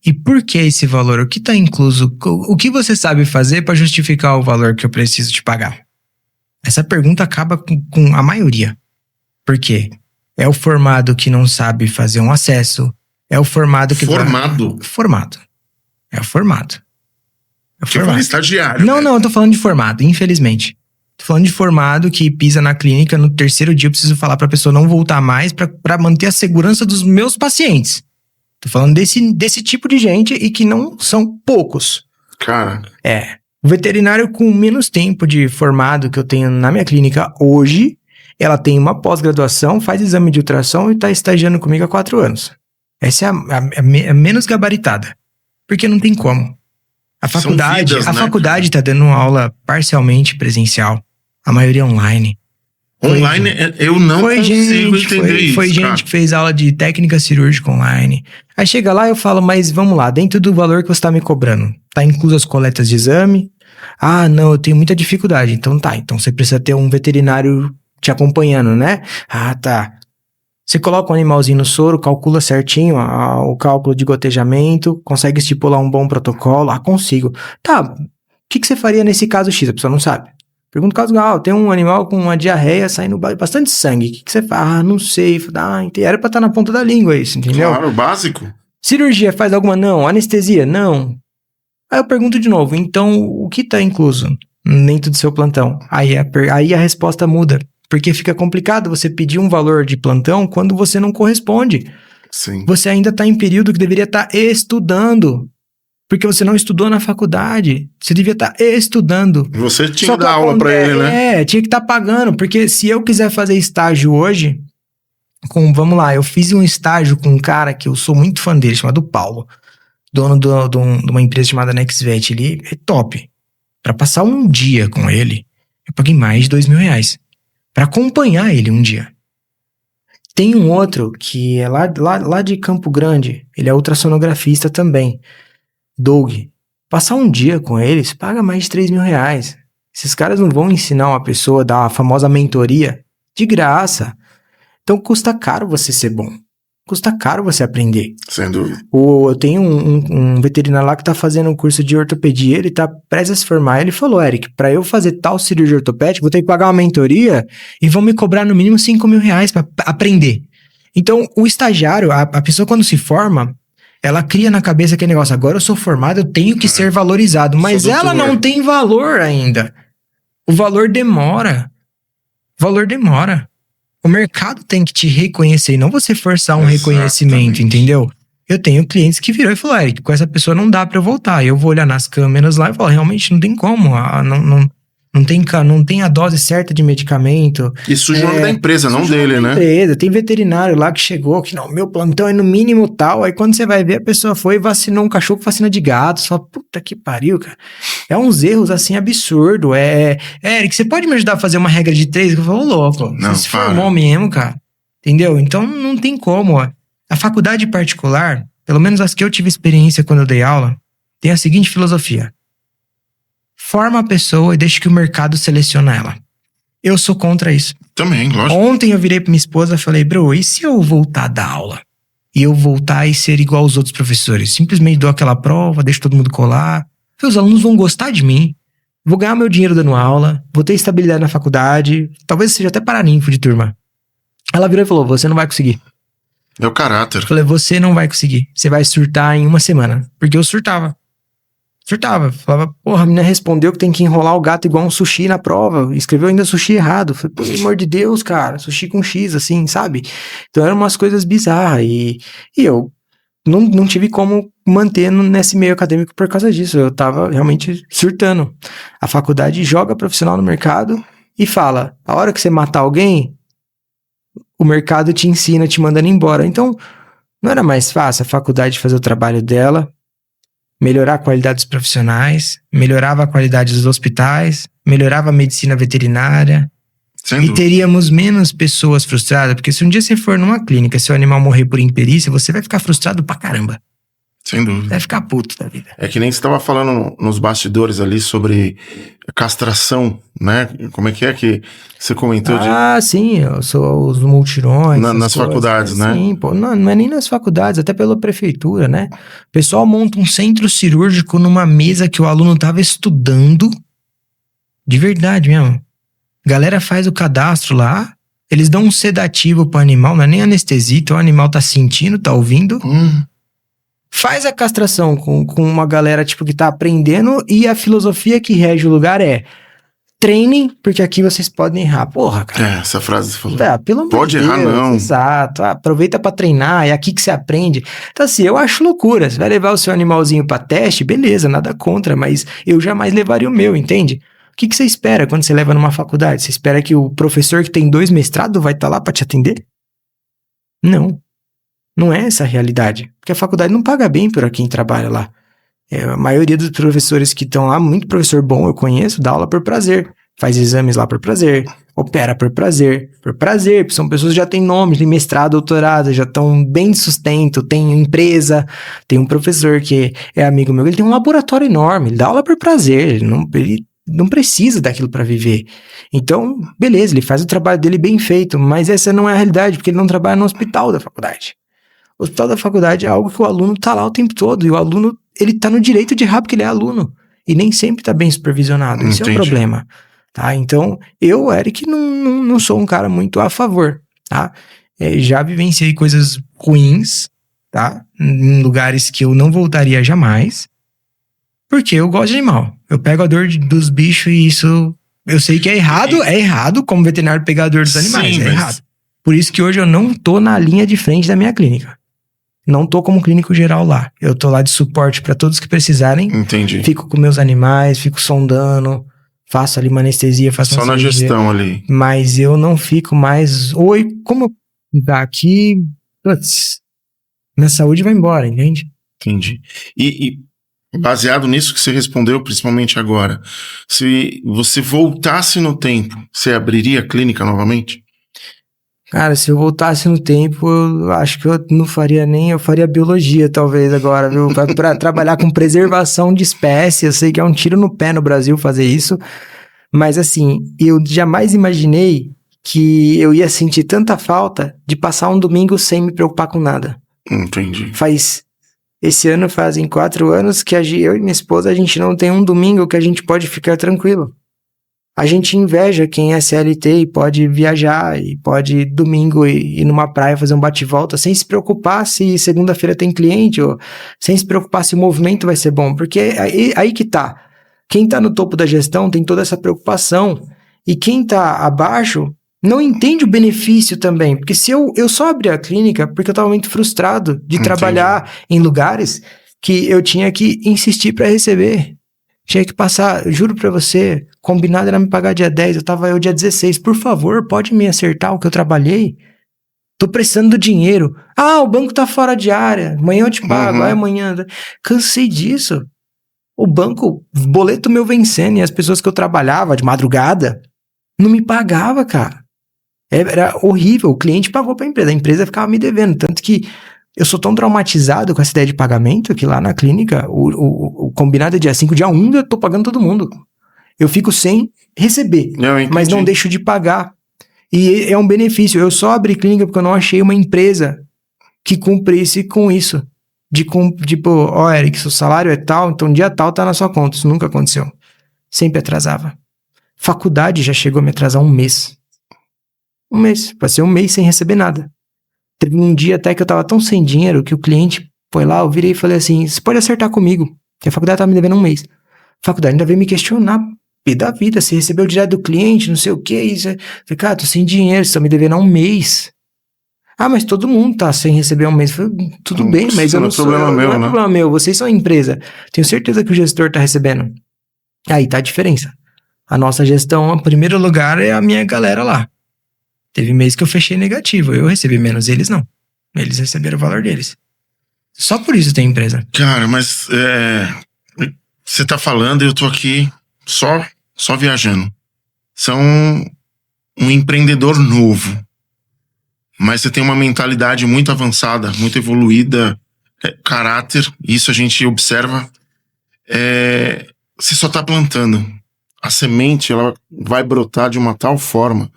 e por que esse valor? O que tá incluso? O que você sabe fazer pra justificar o valor que eu preciso te pagar? Essa pergunta acaba com a maioria. Por quê? É o formado que não sabe fazer um acesso, é o formado que... Formado. É o formado. Porque eu falei estagiário. Não, eu tô falando de formado, infelizmente. Tô falando de formado que pisa na clínica, no terceiro dia eu preciso falar pra pessoa não voltar mais pra manter a segurança dos meus pacientes. Tô falando desse tipo de gente e que não são poucos. Cara. O veterinário com menos tempo de formado que eu tenho na minha clínica hoje, ela tem uma pós-graduação, faz exame de ultrassom e tá estagiando comigo há 4 anos. Essa é a menos gabaritada. Porque não tem como. A faculdade tá dando aula parcialmente presencial. A maioria online. Online, eu não consigo entender isso. Foi gente que fez aula de técnica cirúrgica online. Aí chega lá e eu falo, mas vamos lá, dentro do valor que você tá me cobrando, tá incluso as coletas de exame? Ah, não, eu tenho muita dificuldade. Então tá, então você precisa ter um veterinário te acompanhando, né? Ah, tá. Você coloca um animalzinho no soro, calcula certinho o cálculo de gotejamento, consegue estipular um bom protocolo? Ah, consigo. Tá, o que você faria nesse caso X? A pessoa não sabe. Pergunta o caso, tem um animal com uma diarreia saindo bastante sangue. O que você faz? Ah, não sei. Era pra estar na ponta da língua isso, entendeu? Claro, básico. Cirurgia faz alguma? Não. Anestesia? Não. Aí eu pergunto de novo, então o que tá incluso dentro do seu plantão? Aí a resposta muda. Porque fica complicado você pedir um valor de plantão quando você não corresponde. Sim. Você ainda está em período que deveria estar estudando. Porque você não estudou na faculdade. Você devia estar estudando. Você tinha que dar aula para ele, né? Tinha que estar pagando. Porque se eu quiser fazer estágio hoje, vamos lá, eu fiz um estágio com um cara que eu sou muito fã dele, chamado Paulo. Dono de uma empresa chamada NextVet. Ele é top. Para passar um dia com ele, eu paguei mais de R$2.000. Pra acompanhar ele um dia. Tem um outro que é lá de Campo Grande. Ele é ultrassonografista também. Doug. Passar um dia com ele, você paga mais de R$3.000. Esses caras não vão ensinar uma pessoa a dar a famosa mentoria de graça. Então custa caro você ser bom. Custa caro você aprender. Sem dúvida. Eu tenho um veterinário lá que tá fazendo um curso de ortopedia, ele tá prestes a se formar. Ele falou, Eric, pra eu fazer tal cirurgia ortopédica, vou ter que pagar uma mentoria e vão me cobrar no mínimo R$5.000 pra aprender. Então, o estagiário, a pessoa quando se forma, ela cria na cabeça aquele negócio, agora eu sou formado, eu tenho que ser valorizado. Mas ela não tem valor ainda. O valor demora. O mercado tem que te reconhecer, não você forçar um reconhecimento, entendeu? Eu tenho clientes que virou e falou, Eric, com essa pessoa não dá pra eu voltar. Eu vou olhar nas câmeras lá e falar, realmente não tem como, não tem a dose certa de medicamento. E suja o nome da empresa, não Suja o dele, nome da né? empresa. Tem veterinário lá que chegou, que não, meu plantão é no mínimo tal. Aí quando você vai ver, a pessoa foi e vacinou um cachorro com vacina de gato. Você fala, puta que pariu, cara. É uns erros assim absurdo. Eric, você pode me ajudar a fazer uma regra de 3? Eu falo, louco, Não, você se formou mesmo, cara. Entendeu? Então não tem como, ó. A faculdade particular, pelo menos as que eu tive experiência quando eu dei aula, tem a seguinte filosofia. Forma a pessoa e deixa que o mercado selecione ela. Eu sou contra isso. Também, lógico. Ontem eu virei pra minha esposa e falei, bro, e se eu voltar a dar aula? E eu voltar e ser igual aos outros professores? Simplesmente dou aquela prova, deixo todo mundo colar. Os alunos vão gostar de mim. Vou ganhar meu dinheiro dando aula. Vou ter estabilidade na faculdade. Talvez seja até paraninfo de turma. Ela virou e falou, você não vai conseguir. É o caráter. Eu falei, você não vai conseguir. Você vai surtar em 1 semana. Porque eu surtava. Falava, porra, a menina respondeu que tem que enrolar o gato igual um sushi na prova. Escreveu ainda sushi errado. Falei, pelo amor de Deus, cara. Sushi com X, assim, sabe? Então eram umas coisas bizarras. E eu não tive como manter nesse meio acadêmico por causa disso. Eu tava realmente surtando. A faculdade joga profissional no mercado e fala, a hora que você matar alguém, o mercado te ensina, te mandando embora. Então, não era mais fácil a faculdade fazer o trabalho dela, melhorar a qualidade dos profissionais, melhorava a qualidade dos hospitais, melhorava a medicina veterinária, Sem e dúvida. teríamos menos pessoas frustradas, porque se um dia você for numa clínica, se o animal morrer por imperícia, você vai ficar frustrado pra caramba. Sem dúvida. Vai ficar puto da vida. É que nem você estava falando nos bastidores ali sobre castração, né? Como é que você comentou Sim, eu sou os multirões. nas faculdades, né? Sim, pô, não é nem nas faculdades, até pela prefeitura, né? O pessoal monta um centro cirúrgico numa mesa que o aluno tava estudando, de verdade mesmo. Galera faz o cadastro lá, eles dão um sedativo pro animal, não é nem anestesia, então o animal tá sentindo, tá ouvindo. Faz a castração com uma galera tipo que tá aprendendo e a filosofia que rege o lugar é treinem, porque aqui vocês podem errar. Porra, cara. Essa frase você falou. Pelo amor Pode de errar, Deus, não. Exato. Aproveita pra treinar, é aqui que você aprende. Então assim, eu acho loucura. Você vai levar o seu animalzinho pra teste, beleza, nada contra, mas eu jamais levaria o meu, entende? O que você espera quando você leva numa faculdade? Você espera que o professor que tem 2 mestrados vai estar lá pra te atender? Não. Não é essa a realidade. Porque a faculdade não paga bem por quem trabalha lá. A maioria dos professores que estão lá, muito professor bom eu conheço, dá aula por prazer. Faz exames lá por prazer. Opera por prazer. Por prazer, porque são pessoas que já têm nome, de mestrado, doutorado, já estão bem de sustento, tem empresa. Tem um professor que é amigo meu, ele tem um laboratório enorme, ele dá aula por prazer, ele não precisa daquilo para viver. Então, beleza, ele faz o trabalho dele bem feito, mas essa não é a realidade, porque ele não trabalha no hospital da faculdade. O hospital da faculdade é algo que o aluno tá lá o tempo todo, e o aluno, ele tá no direito de errar porque ele é aluno, e nem sempre tá bem supervisionado. Isso é um problema, tá? Então, eu, Eric, não sou um cara muito a favor, tá? Já vivenciei coisas ruins, tá? Em lugares que eu não voltaria jamais, porque eu gosto de animal. Eu pego a dor dos bichos e isso... Eu sei que é errado como veterinário pegar a dor dos animais, Sim, errado. Por isso que hoje eu não tô na linha de frente da minha clínica. Não tô como clínico geral lá. Eu tô lá de suporte pra todos que precisarem. Entendi. Fico com meus animais, fico sondando, faço ali uma anestesia, faço Só uma na cirurgia. gestão ali. Mas eu não fico mais... Oi, como eu daqui... Putz, minha saúde vai embora, entende? Entendi. E baseado nisso que você respondeu, principalmente agora, se você voltasse no tempo, você abriria a clínica novamente? Cara, se eu voltasse no tempo, eu acho que eu não faria nem... Eu faria biologia, talvez, agora, viu? Pra trabalhar com preservação de espécies. Eu sei que é um tiro no pé no Brasil fazer isso. Mas, assim, eu jamais imaginei que eu ia sentir tanta falta de passar um domingo sem me preocupar com nada. Entendi. Esse ano fazem 4 anos que eu e minha esposa, a gente não tem um domingo que a gente pode ficar tranquilo. A gente inveja quem é CLT e pode viajar e pode domingo ir numa praia fazer um bate-volta sem se preocupar se segunda-feira tem cliente ou sem se preocupar se o movimento vai ser bom. Porque aí que tá. Quem tá no topo da gestão tem toda essa preocupação e quem tá abaixo não entende o benefício também. Porque se eu só abri a clínica porque eu estava muito frustrado de trabalhar em lugares que eu tinha que insistir para receber. Tinha que passar, juro pra você, combinado era me pagar dia 10, eu tava dia 16. Por favor, pode me acertar o que eu trabalhei? Tô precisando do dinheiro. Ah, o banco tá fora de área, amanhã eu te pago, amanhã... Cansei disso. O banco, boleto meu vencendo, e as pessoas que eu trabalhava de madrugada não me pagava, cara. Era horrível, o cliente pagou pra empresa, a empresa ficava me devendo, tanto que eu sou tão traumatizado com essa ideia de pagamento que lá na clínica, o combinado é dia 5, dia 1 eu tô pagando todo mundo. Eu fico sem receber, mas não deixo de pagar. E é um benefício. Eu só abri clínica porque eu não achei uma empresa que cumprisse com isso. Tipo, ó, Eric, seu salário é tal, então dia tal tá na sua conta. Isso nunca aconteceu. Sempre atrasava. Faculdade já chegou a me atrasar um mês. Um mês. Passei um mês sem receber nada. Teve um dia até que eu tava tão sem dinheiro que o cliente foi lá, eu virei e falei assim, você pode acertar comigo, que a faculdade tá me devendo um mês. A faculdade ainda veio me questionar, pé da vida, você recebeu direto do cliente, não sei o que, isso. Falei, cara, tô sem dinheiro, você tá me devendo há um mês. Ah, mas todo mundo tá sem receber um mês. Falei, tudo bem, mas eu não sou, não é problema meu, vocês são a empresa. Tenho certeza que o gestor tá recebendo. Aí tá a diferença. A nossa gestão, em primeiro lugar, é a minha galera lá. Teve mês que eu fechei negativo. Eu recebi menos, eles não. Eles receberam o valor deles. Só por isso tem empresa. Cara, mas você tá falando e eu tô aqui só viajando. São um empreendedor novo. Mas você tem uma mentalidade muito avançada, muito evoluída, caráter. Isso a gente observa. Você só tá plantando. A semente, ela vai brotar de uma tal forma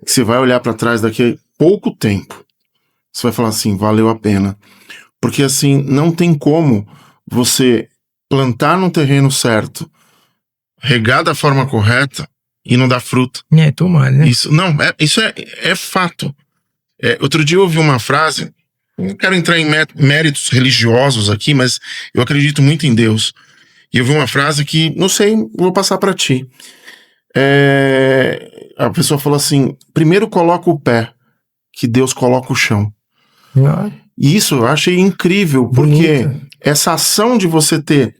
que você vai olhar para trás daqui a pouco tempo. Você vai falar assim, valeu a pena. Porque assim, não tem como você plantar no terreno certo, regar da forma correta e não dar fruto. Tomara, né? Isso é fato. Outro dia eu ouvi uma frase, não quero entrar em méritos religiosos aqui, mas eu acredito muito em Deus. E eu vi uma frase que, não sei, vou passar para ti. A pessoa falou assim, primeiro coloca o pé, que Deus coloca o chão. E isso eu achei incrível, porque essa ação de você ter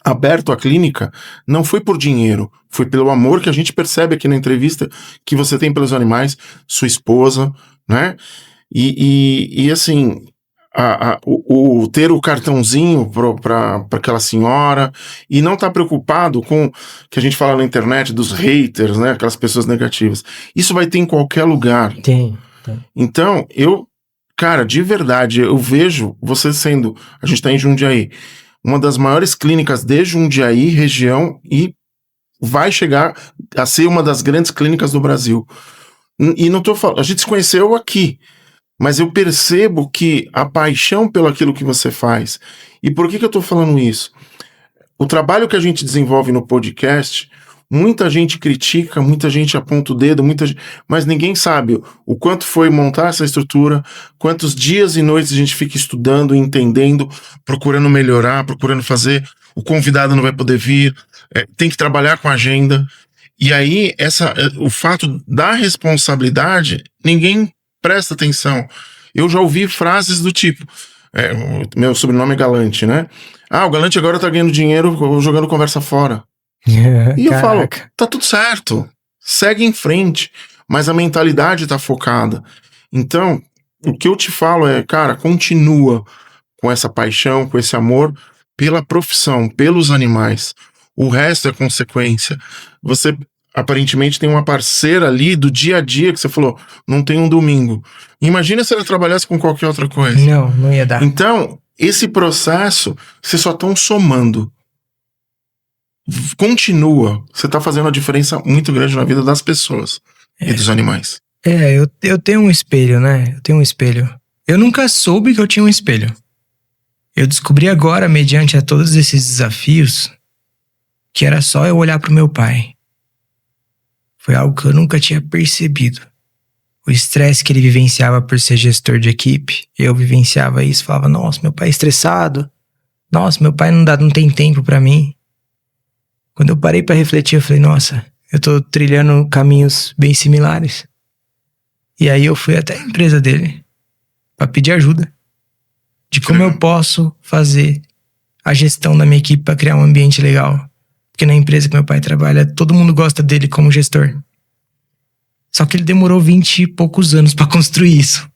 aberto a clínica não foi por dinheiro, foi pelo amor que a gente percebe aqui na entrevista que você tem pelos animais, sua esposa, né? E assim, ter o cartãozinho para aquela senhora e não estar preocupado com que a gente fala na internet dos haters, né? Aquelas pessoas negativas. Isso vai ter em qualquer lugar. Tem. Então, cara, de verdade, eu vejo você sendo, a gente tá em Jundiaí, uma das maiores clínicas de Jundiaí, região, e vai chegar a ser uma das grandes clínicas do Brasil. E não tô falando, a gente se conheceu aqui, mas eu percebo que a paixão pelo aquilo que você faz. E por que eu tô falando isso? O trabalho que a gente desenvolve no podcast, muita gente critica, muita gente aponta o dedo, mas ninguém sabe o quanto foi montar essa estrutura, quantos dias e noites a gente fica estudando, entendendo, procurando melhorar, procurando fazer. O convidado não vai poder vir, tem que trabalhar com a agenda. E aí, o fato da responsabilidade, ninguém presta atenção. Eu já ouvi frases do tipo, meu sobrenome é Galante, né? O Galante agora tá ganhando dinheiro jogando conversa fora. E eu falo, tá tudo certo, segue em frente, mas a mentalidade tá focada. Então, o que eu te falo cara, continua com essa paixão, com esse amor pela profissão, pelos animais. O resto é consequência. Você aparentemente tem uma parceira ali do dia a dia que você falou, não tem um domingo. Imagina se ela trabalhasse com qualquer outra coisa. Não ia dar. Então, esse processo, vocês só estão somando. Continua. Você tá fazendo uma diferença muito grande na vida das pessoas e dos animais. Eu tenho um espelho, né? Eu tenho um espelho. Eu nunca soube que eu tinha um espelho. Eu descobri agora, mediante a todos esses desafios, que era só eu olhar pro meu pai. Foi algo que eu nunca tinha percebido. O estresse que ele vivenciava por ser gestor de equipe, eu vivenciava isso, falava, nossa, meu pai é estressado. Nossa, meu pai não tem tempo pra mim. Quando eu parei pra refletir, eu falei, nossa, Eu tô trilhando caminhos bem similares. E aí eu fui até a empresa dele pra pedir ajuda de como eu posso fazer a gestão da minha equipe pra criar um ambiente legal. Porque na empresa que meu pai trabalha, todo mundo gosta dele como gestor. Só que ele demorou 20 e poucos anos pra construir isso.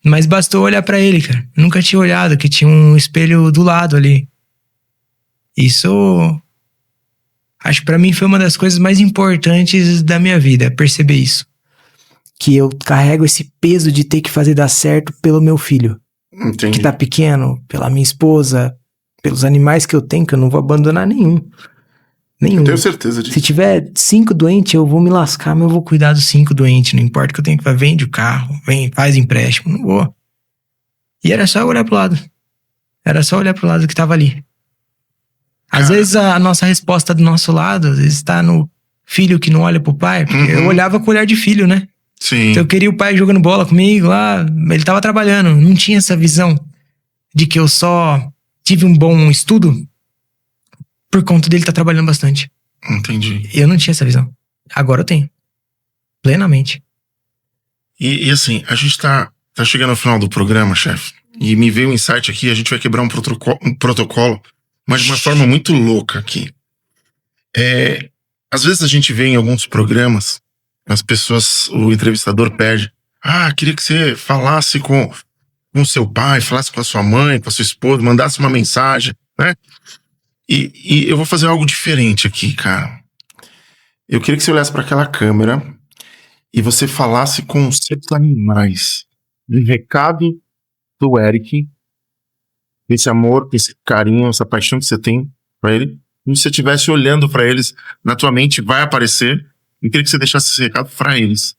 Mas bastou olhar pra ele, cara. Nunca tinha olhado, que tinha um espelho do lado ali. Isso, acho que pra mim foi uma das coisas mais importantes da minha vida, perceber isso. Que eu carrego esse peso de ter que fazer dar certo pelo meu filho. Entendi. Que tá pequeno, pela minha esposa, pelos animais que eu tenho, que eu não vou abandonar nenhum. Eu tenho certeza disso. Se tiver 5 doentes, eu vou me lascar, mas eu vou cuidar dos 5 doentes. Não importa o que eu tenho que fazer. Vende o carro, faz empréstimo, não vou. E era só eu olhar pro lado. Era só olhar pro lado que tava ali. Às vezes a nossa resposta do nosso lado, às vezes tá no filho que não olha pro pai. Porque eu olhava com olhar de filho, né? Sim. Então eu queria o pai jogando bola comigo lá. Ele tava trabalhando. Não tinha essa visão de que eu só tive um bom estudo por conta dele estar trabalhando bastante. Entendi. Eu não tinha essa visão. Agora eu tenho. Plenamente. E assim, a gente tá chegando ao final do programa, chefe. E me veio um insight aqui, a gente vai quebrar um protocolo, mas de uma forma muito louca aqui. Às vezes a gente vê em alguns programas, as pessoas, o entrevistador pede, queria que você falasse com seu pai, falasse com a sua mãe, com a sua esposa, mandasse uma mensagem, né? E eu vou fazer algo diferente aqui, cara. Eu queria que você olhasse para aquela câmera e você falasse com os seus animais. Um recado do Eric, esse amor, esse carinho, essa paixão que você tem pra ele. E se você estivesse olhando pra eles, na tua mente vai aparecer. Eu queria que você deixasse esse recado pra eles.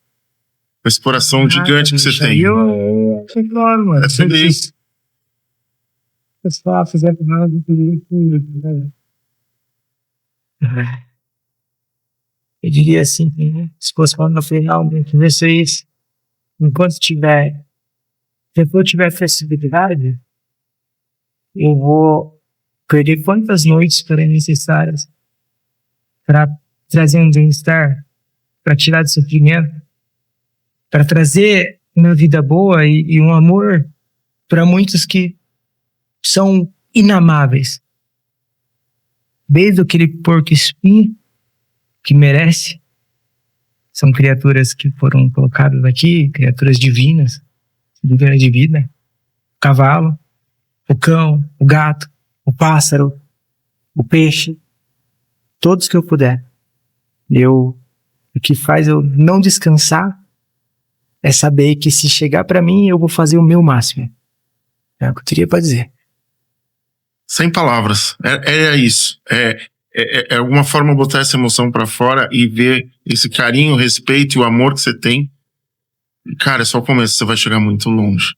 Com esse coração gigante que você tem. Claro, mano. É sobre isso. Pessoal, fizeram nada. Eu diria assim, se fosse falando no final, vocês, enquanto depois tiver flexibilidade, eu vou perder quantas noites forem necessárias para trazer um bem-estar, para tirar do sofrimento, para trazer uma vida boa e um amor para muitos que são inamáveis. Desde aquele porco espinho que merece. São criaturas que foram colocadas aqui, criaturas divinas, dignas de vida. O cavalo, o cão, o gato, o pássaro, o peixe, todos que eu puder. O que faz eu não descansar é saber que se chegar pra mim, eu vou fazer o meu máximo. É o que eu teria pra dizer. Sem palavras. É isso. É alguma forma botar essa emoção pra fora e ver esse carinho, respeito e o amor que você tem. Cara, é só o começo, você vai chegar muito longe.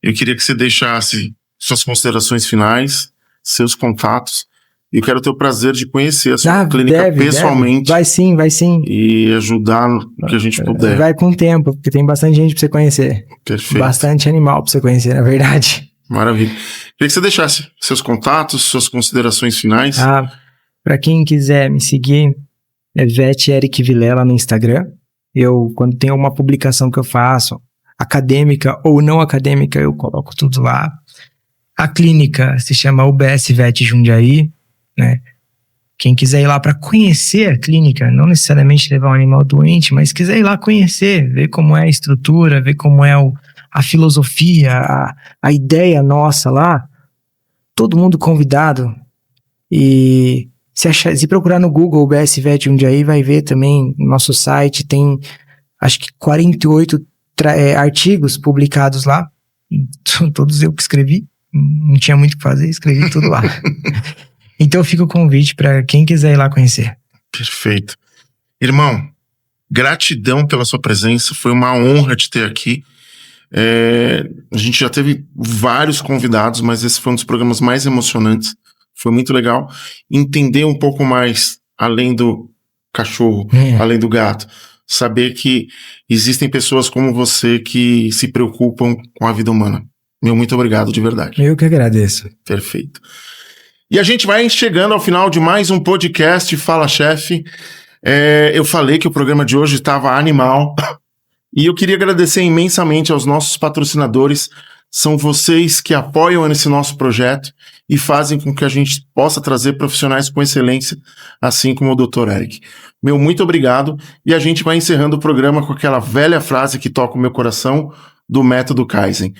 Eu queria que você deixasse suas considerações finais, seus contatos. E eu quero ter o prazer de conhecer a sua clínica pessoalmente. Vai sim. E ajudar no que a gente puder. Vai com o tempo, porque tem bastante gente pra você conhecer. Perfeito. Bastante animal pra você conhecer, na verdade. Maravilha. Queria que você deixasse seus contatos, suas considerações finais. Pra quem quiser me seguir, é Vet Eric Vilela no Instagram. Quando tem uma publicação que eu faço, acadêmica ou não acadêmica, eu coloco tudo lá. A clínica se chama UBS Vet Jundiaí, né? Quem quiser ir lá para conhecer a clínica, não necessariamente levar um animal doente, mas quiser ir lá conhecer, ver como é a estrutura, ver como é a filosofia, a ideia nossa lá, todo mundo convidado. E se procurar no Google UBS Vet Jundiaí, vai ver também no nosso site, tem acho que 48 artigos publicados lá, todos eu que escrevi, não tinha muito o que fazer, escrevi tudo lá. Então fica o convite para quem quiser ir lá conhecer. Perfeito. Irmão, gratidão pela sua presença, foi uma honra te ter aqui. A gente já teve vários convidados, mas esse foi um dos programas mais emocionantes. Foi muito legal entender um pouco mais, além do cachorro, além do gato, saber que existem pessoas como você que se preocupam com a vida humana. Meu muito obrigado de verdade. Eu que agradeço. Perfeito. E a gente vai chegando ao final de mais um podcast Fala Chefe. Eu falei que o programa de hoje estava animal e eu queria agradecer imensamente aos nossos patrocinadores. São vocês que apoiam esse nosso projeto e fazem com que a gente possa trazer profissionais com excelência, assim como o Dr. Eric. Meu muito obrigado, e a gente vai encerrando o programa com aquela velha frase que toca o meu coração do método Kaizen.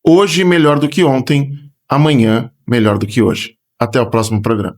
Hoje melhor do que ontem, amanhã melhor do que hoje. Até o próximo programa.